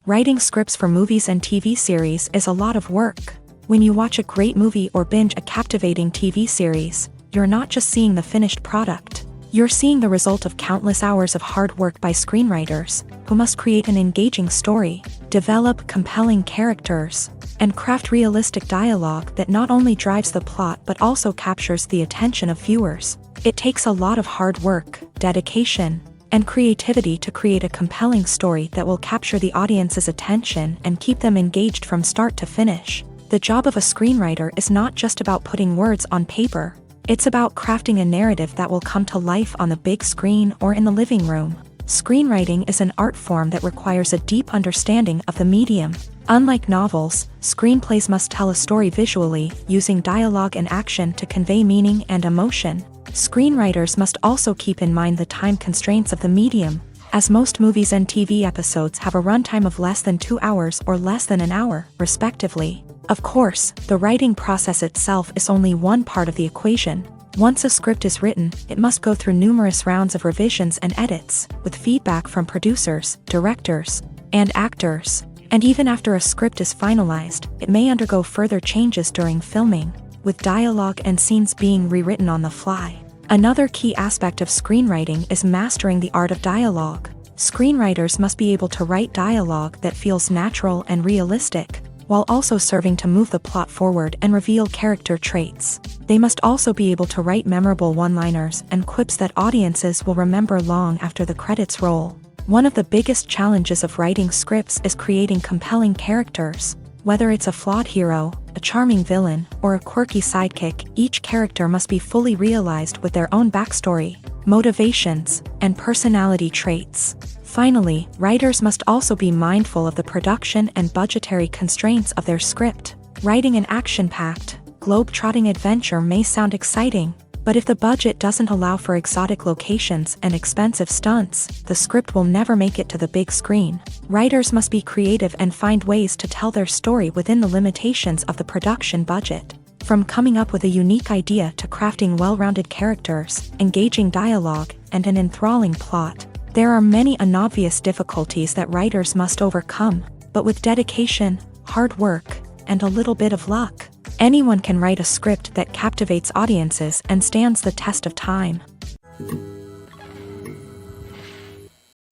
Writing scripts for movies and TV series is a lot of work. When you watch a great movie or binge a captivating TV series, you're not just seeing the finished product. You're seeing the result of countless hours of hard work by screenwriters, who must create an engaging story, develop compelling characters, and craft realistic dialogue that not only drives the plot but also captures the attention of viewers. It takes a lot of hard work, dedication, and creativity to create a compelling story that will capture the audience's attention and keep them engaged from start to finish. The job of a screenwriter is not just about putting words on paper. It's about crafting a narrative that will come to life on the big screen or in the living room. Screenwriting is an art form that requires a deep understanding of the medium. Unlike novels, screenplays must tell a story visually, using dialogue and action to convey meaning and emotion. Screenwriters must also keep in mind the time constraints of the medium, as most movies and TV episodes have a runtime of less than 2 hours or less than an hour, respectively. Of course, the writing process itself is only one part of the equation. Once a script is written, it must go through numerous rounds of revisions and edits, with feedback from producers, directors, and actors. And even after a script is finalized, it may undergo further changes during filming, with dialogue and scenes being rewritten on the fly. Another key aspect of screenwriting is mastering the art of dialogue. Screenwriters must be able to write dialogue that feels natural and realistic. while also serving to move the plot forward and reveal character traits. They must also be able to write memorable one-liners and quips that audiences will remember long after the credits roll. One of the biggest challenges of writing scripts is creating compelling characters. Whether it's a flawed hero, a charming villain, or a quirky sidekick, each character must be fully realized with their own backstory, motivations, and personality traits. Finally, writers must also be mindful of the production and budgetary constraints of their script. Writing an action-packed, globe-trotting adventure may sound exciting, but if the budget doesn't allow for exotic locations and expensive stunts, the script will never make it to the big screen. Writers must be creative and find ways to tell their story within the limitations of the production budget. From coming up with a unique idea to crafting well-rounded characters, engaging dialogue, and an enthralling plot, there are many unobvious difficulties that writers must overcome, but with dedication, hard work, and a little bit of luck, anyone can write a script that captivates audiences and stands the test of time.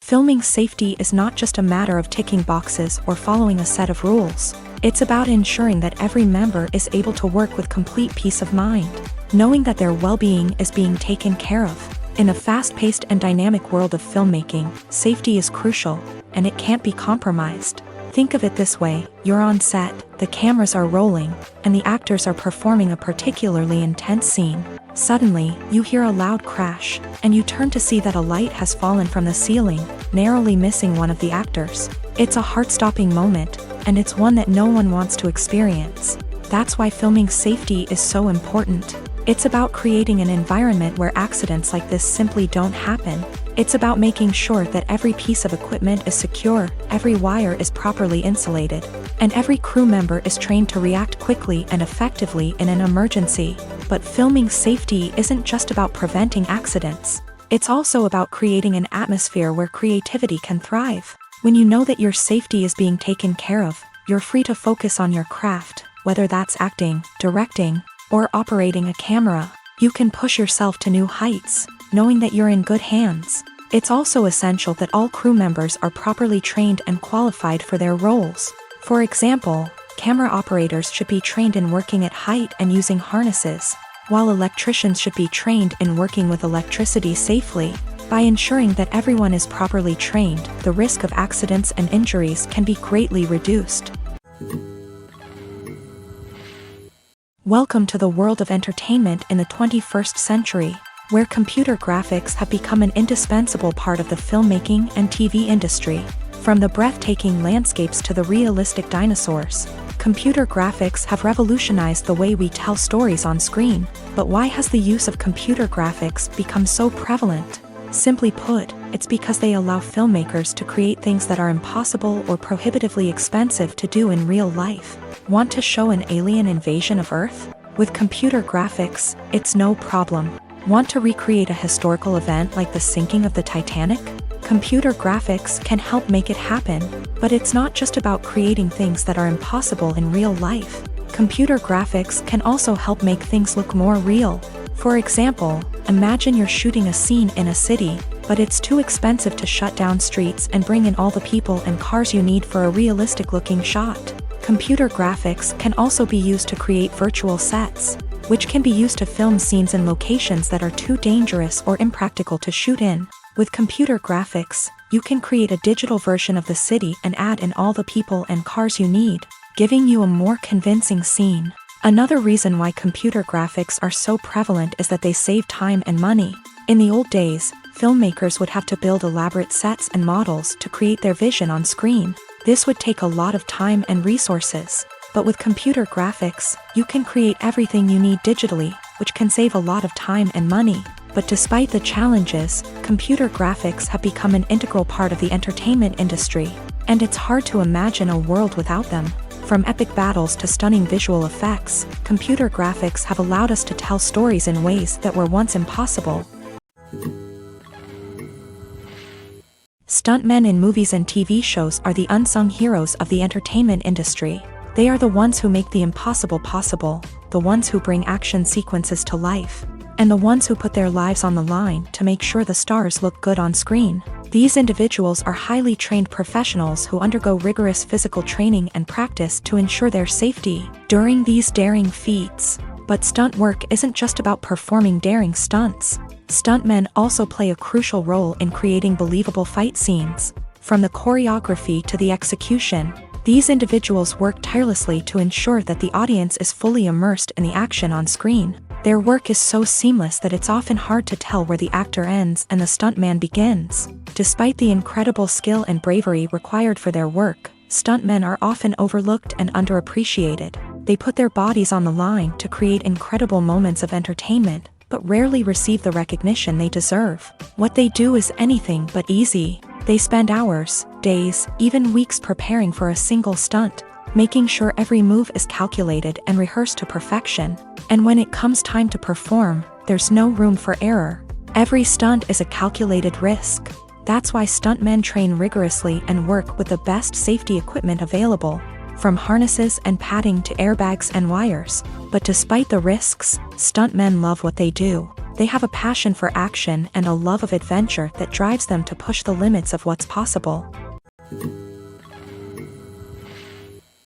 Filming safety is not just a matter of ticking boxes or following a set of rules. It's about ensuring that every member is able to work with complete peace of mind, knowing that their well-being is being taken care of. In a fast-paced and dynamic world of filmmaking, safety is crucial, and it can't be compromised. Think of it this way: you're on set, the cameras are rolling, and the actors are performing a particularly intense scene. Suddenly, you hear a loud crash, and you turn to see that a light has fallen from the ceiling, narrowly missing one of the actors. It's a heart-stopping moment, and it's one that no one wants to experience. That's why filming safety is so important. It's about creating an environment where accidents like this simply don't happen. It's about making sure that every piece of equipment is secure, every wire is properly insulated, and every crew member is trained to react quickly and effectively in an emergency. But filming safety isn't just about preventing accidents. It's also about creating an atmosphere where creativity can thrive. When you know that your safety is being taken care of, you're free to focus on your craft, whether that's acting, directing, or operating a camera. You can push yourself to new heights, knowing that you're in good hands. It's also essential that all crew members are properly trained and qualified for their roles. For example, camera operators should be trained in working at height and using harnesses, while electricians should be trained in working with electricity safely. By ensuring that everyone is properly trained, the risk of accidents and injuries can be greatly reduced. Welcome to the world of entertainment in the 21st century, where computer graphics have become an indispensable part of the filmmaking and TV industry. From the breathtaking landscapes to the realistic dinosaurs, computer graphics have revolutionized the way we tell stories on screen. But why has the use of computer graphics become so prevalent? Simply put, it's because they allow filmmakers to create things that are impossible or prohibitively expensive to do in real life. Want to show an alien invasion of Earth? With computer graphics, it's no problem. Want to recreate a historical event like the sinking of the Titanic? Computer graphics can help make it happen, but it's not just about creating things that are impossible in real life. Computer graphics can also help make things look more real. For example, imagine you're shooting a scene in a city, but it's too expensive to shut down streets and bring in all the people and cars you need for a realistic-looking shot. Computer graphics can also be used to create virtual sets, which can be used to film scenes in locations that are too dangerous or impractical to shoot in. With computer graphics, you can create a digital version of the city and add in all the people and cars you need, giving you a more convincing scene. Another reason why computer graphics are so prevalent is that they save time and money. In the old days, filmmakers would have to build elaborate sets and models to create their vision on screen. This would take a lot of time and resources. But with computer graphics, you can create everything you need digitally, which can save a lot of time and money. But despite the challenges, computer graphics have become an integral part of the entertainment industry, and it's hard to imagine a world without them. From epic battles to stunning visual effects, computer graphics have allowed us to tell stories in ways that were once impossible. Stuntmen in movies and TV shows are the unsung heroes of the entertainment industry. They are the ones who make the impossible possible, the ones who bring action sequences to life. and the ones who put their lives on the line to make sure the stars look good on screen. These individuals are highly trained professionals who undergo rigorous physical training and practice to ensure their safety during these daring feats. But stunt work isn't just about performing daring stunts. Stuntmen also play a crucial role in creating believable fight scenes. From the choreography to the execution, these individuals work tirelessly to ensure that the audience is fully immersed in the action on screen. Their work is so seamless that it's often hard to tell where the actor ends and the stuntman begins. Despite the incredible skill and bravery required for their work, stuntmen are often overlooked and underappreciated. They put their bodies on the line to create incredible moments of entertainment, but rarely receive the recognition they deserve. What they do is anything but easy. They spend hours, days, even weeks preparing for a single stunt, making sure every move is calculated and rehearsed to perfection. And when it comes time to perform, there's no room for error. Every stunt is a calculated risk. That's why stuntmen train rigorously and work with the best safety equipment available, from harnesses and padding to airbags and wires. But despite the risks, stuntmen love what they do. They have a passion for action and a love of adventure that drives them to push the limits of what's possible.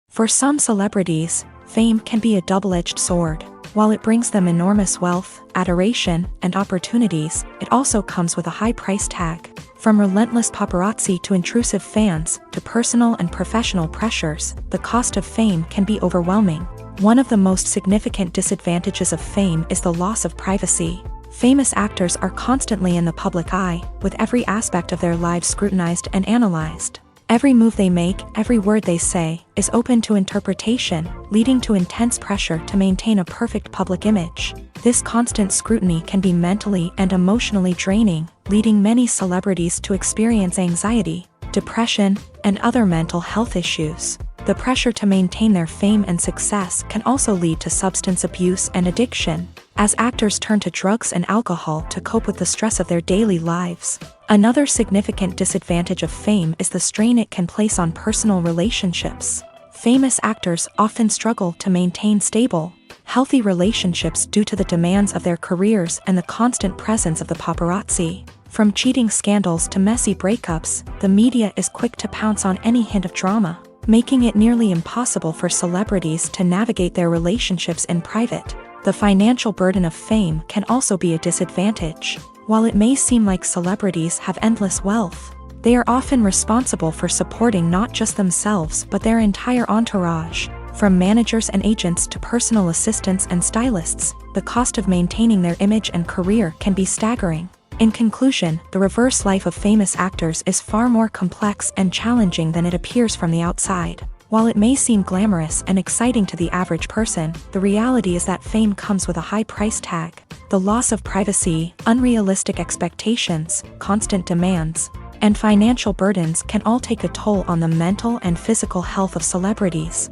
For some celebrities, fame can be a double-edged sword. While it brings them enormous wealth, adoration, and opportunities, it also comes with a high price tag. From relentless paparazzi to intrusive fans, to personal and professional pressures, the cost of fame can be overwhelming. One of the most significant disadvantages of fame is the loss of privacy. Famous actors are constantly in the public eye, with every aspect of their lives scrutinized and analyzed. Every move they make, every word they say, is open to interpretation, leading to intense pressure to maintain a perfect public image. This constant scrutiny can be mentally and emotionally draining, leading many celebrities to experience anxiety, depression, and other mental health issues. The pressure to maintain their fame and success can also lead to substance abuse and addiction, as actors turn to drugs and alcohol to cope with the stress of their daily lives. Another significant disadvantage of fame is the strain it can place on personal relationships. Famous actors often struggle to maintain stable, healthy relationships due to the demands of their careers and the constant presence of the paparazzi. From cheating scandals to messy breakups, the media is quick to pounce on any hint of drama, making it nearly impossible for celebrities to navigate their relationships in private. The financial burden of fame can also be a disadvantage. While it may seem like celebrities have endless wealth, they are often responsible for supporting not just themselves but their entire entourage. From managers and agents to personal assistants and stylists, the cost of maintaining their image and career can be staggering. In conclusion, the reverse life of famous actors is far more complex and challenging than it appears from the outside. While it may seem glamorous and exciting to the average person, the reality is that fame comes with a high price tag. The loss of privacy, unrealistic expectations, constant demands, and financial burdens can all take a toll on the mental and physical health of celebrities.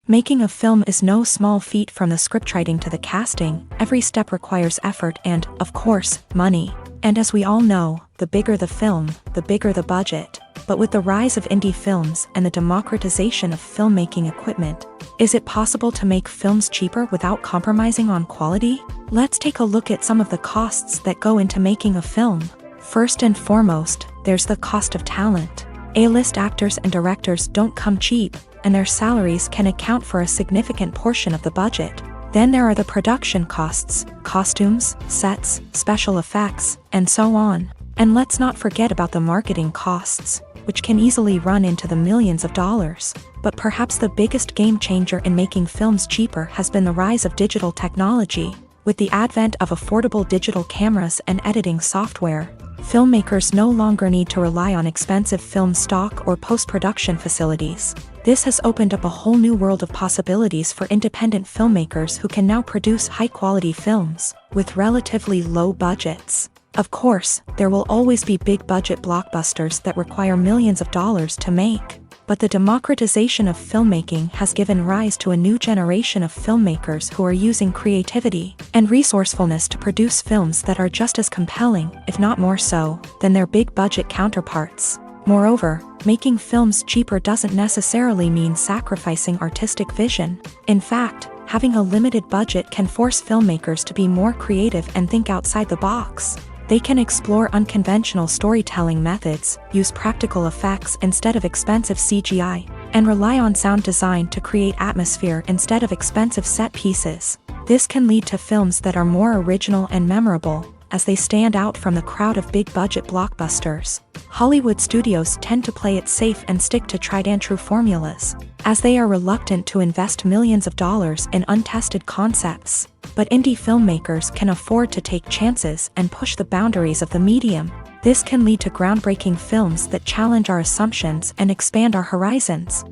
Making a film is no small feat. From the scriptwriting to the casting, every step requires effort and, of course, money. And as we all know, the bigger the film, the bigger the budget. But with the rise of indie films and the democratization of filmmaking equipment, is it possible to make films cheaper without compromising on quality? Let's take a look at some of the costs that go into making a film. First and foremost, there's the cost of talent. A-list actors and directors don't come cheap, and their salaries can account for a significant portion of the budget. Then there are the production costs, costumes, sets, special effects, and so on. And let's not forget about the marketing costs, which can easily run into the millions of dollars. But perhaps the biggest game changer in making films cheaper has been the rise of digital technology. With the advent of affordable digital cameras and editing software, filmmakers no longer need to rely on expensive film stock or post-production facilities. This has opened up a whole new world of possibilities for independent filmmakers who can now produce high-quality films with relatively low budgets. Of course, there will always be big-budget blockbusters that require millions of dollars to make. But the democratization of filmmaking has given rise to a new generation of filmmakers who are using creativity and resourcefulness to produce films that are just as compelling, if not more so, than their big-budget counterparts. Moreover, making films cheaper doesn't necessarily mean sacrificing artistic vision. In fact, Having a limited budget can force filmmakers to be more creative and think outside the box. They can explore unconventional storytelling methods, use practical effects instead of expensive CGI, and rely on sound design to create atmosphere instead of expensive set pieces. This can lead to films that are more original and memorable, as they stand out from the crowd of big-budget blockbusters. Hollywood studios tend to play it safe and stick to tried-and-true formulas, as they are reluctant to invest millions of dollars in untested concepts. But indie filmmakers can afford to take chances and push the boundaries of the medium. This can lead to groundbreaking films that challenge our assumptions and expand our horizons.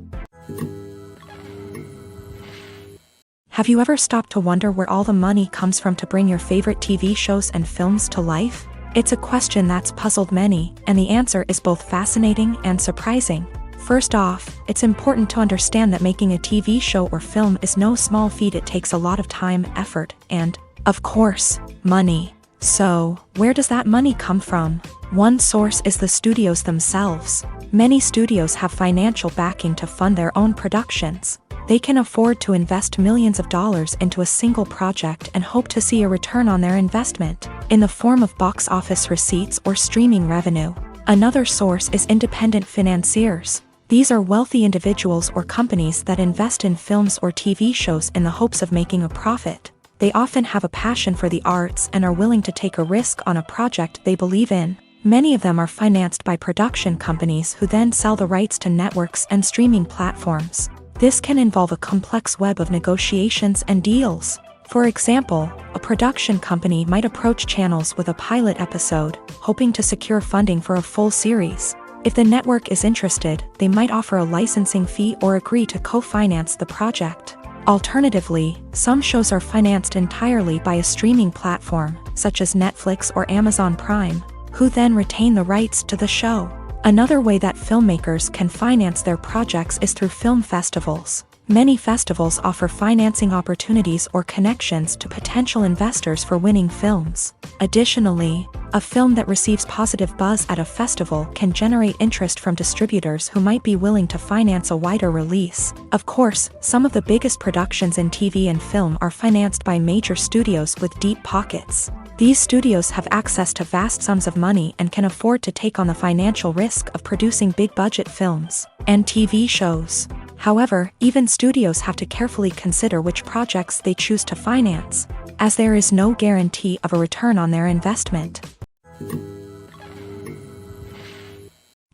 Have you ever stopped to wonder where all the money comes from to bring your favorite TV shows and films to life? It's a question that's puzzled many, and the answer is both fascinating and surprising. First off, it's important to understand that making a TV show or film is no small feat. It takes a lot of time, effort, and, of course, money. So, where does that money come from? One source is the studios themselves. Many studios have financial backing to fund their own productions. They can afford to invest millions of dollars into a single project and hope to see a return on their investment, in the form of box office receipts or streaming revenue. Another source is independent financiers. These are wealthy individuals or companies that invest in films or TV shows in the hopes of making a profit. They often have a passion for the arts and are willing to take a risk on a project they believe in. Many of them are financed by production companies who then sell the rights to networks and streaming platforms. This can involve a complex web of negotiations and deals. For example, a production company might approach channels with a pilot episode, hoping to secure funding for a full series. If the network is interested, they might offer a licensing fee or agree to co-finance the project. Alternatively, some shows are financed entirely by a streaming platform, such as Netflix or Amazon Prime, who then retain the rights to the show. Another way that filmmakers can finance their projects is through film festivals. Many festivals offer financing opportunities or connections to potential investors for winning films. Additionally, a film that receives positive buzz at a festival can generate interest from distributors who might be willing to finance a wider release. Of course, some of the biggest productions in TV and film are financed by major studios with deep pockets. These studios have access to vast sums of money and can afford to take on the financial risk of producing big-budget films and TV shows. However, even studios have to carefully consider which projects they choose to finance, as there is no guarantee of a return on their investment.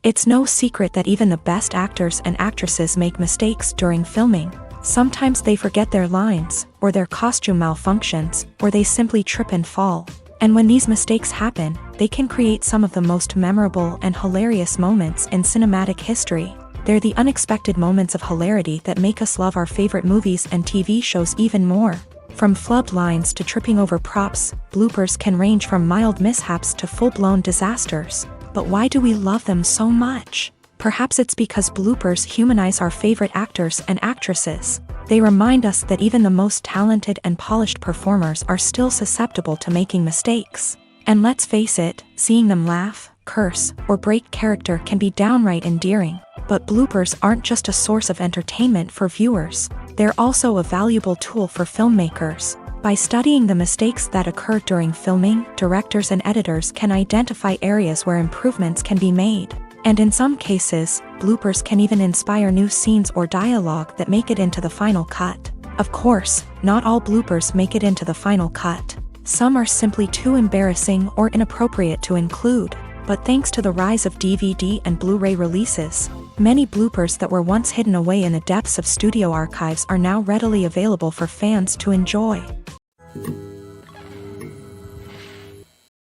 It's no secret that even the best actors and actresses make mistakes during filming. Sometimes they forget their lines, or their costume malfunctions, or they simply trip and fall. And when these mistakes happen, they can create some of the most memorable and hilarious moments in cinematic history. They're the unexpected moments of hilarity that make us love our favorite movies and TV shows even more. From flubbed lines to tripping over props, bloopers can range from mild mishaps to full-blown disasters. But why do we love them so much? Perhaps it's because bloopers humanize our favorite actors and actresses. They remind us that even the most talented and polished performers are still susceptible to making mistakes. And let's face it, seeing them laugh, curse, or break character can be downright endearing. But bloopers aren't just a source of entertainment for viewers. They're also a valuable tool for filmmakers. By studying the mistakes that occur during filming, directors and editors can identify areas where improvements can be made. And in some cases, bloopers can even inspire new scenes or dialogue that make it into the final cut. Of course, not all bloopers make it into the final cut. Some are simply too embarrassing or inappropriate to include. But thanks to the rise of DVD and Blu-ray releases, many bloopers that were once hidden away in the depths of studio archives are now readily available for fans to enjoy.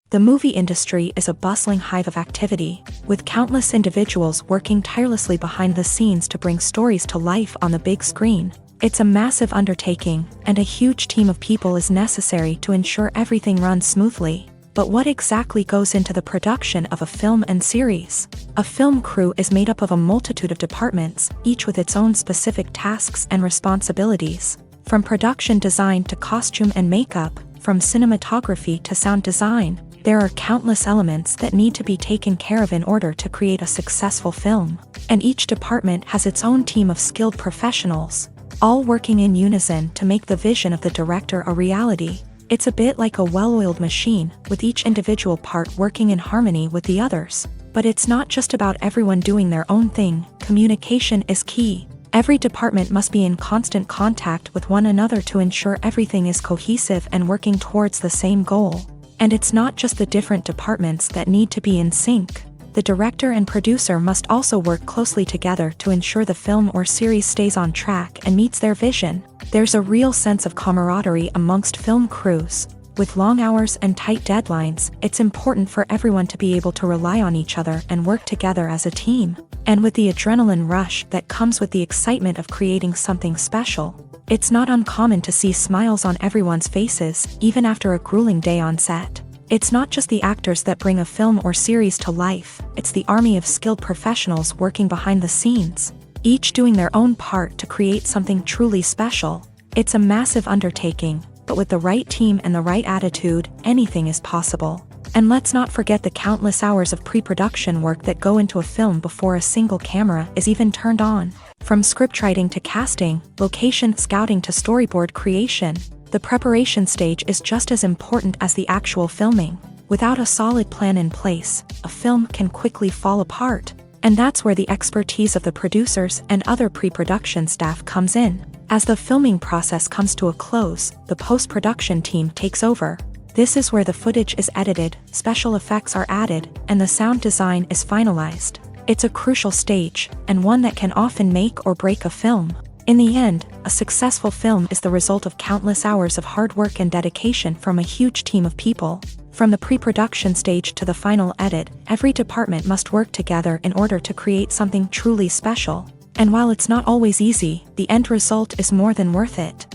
The movie industry is a bustling hive of activity, with countless individuals working tirelessly behind the scenes to bring stories to life on the big screen. It's a massive undertaking, and a huge team of people is necessary to ensure everything runs smoothly. But what exactly goes into the production of a film and series? A film crew is made up of a multitude of departments, each with its own specific tasks and responsibilities. From production design to costume and makeup, from cinematography to sound design, there are countless elements that need to be taken care of in order to create a successful film. And each department has its own team of skilled professionals. all working in unison to make the vision of the director a reality. It's a bit like a well-oiled machine, with each individual part working in harmony with the others. But it's not just about everyone doing their own thing. Communication is key. Every department must be in constant contact with one another to ensure everything is cohesive and working towards the same goal. And it's not just the different departments that need to be in sync. The director and producer must also work closely together to ensure the film or series stays on track and meets their vision. There's a real sense of camaraderie amongst film crews. With long hours and tight deadlines, it's important for everyone to be able to rely on each other and work together as a team. And with the adrenaline rush that comes with the excitement of creating something special, it's not uncommon to see smiles on everyone's faces, even after a grueling day on set. It's not just the actors that bring a film or series to life, it's the army of skilled professionals working behind the scenes, each doing their own part to create something truly special. It's a massive undertaking, but with the right team and the right attitude, anything is possible. And let's not forget the countless hours of pre-production work that go into a film before a single camera is even turned on. From scriptwriting to casting, location scouting to storyboard creation, the preparation stage is just as important as the actual filming. Without a solid plan in place, a film can quickly fall apart. And that's where the expertise of the producers and other pre-production staff comes in. As the filming process comes to a close, the post-production team takes over. This is where the footage is edited, special effects are added, and the sound design is finalized. It's a crucial stage, and one that can often make or break a film. In the end, a successful film is the result of countless hours of hard work and dedication from a huge team of people. From the pre-production stage to the final edit, every department must work together in order to create something truly special. And while it's not always easy, the end result is more than worth it.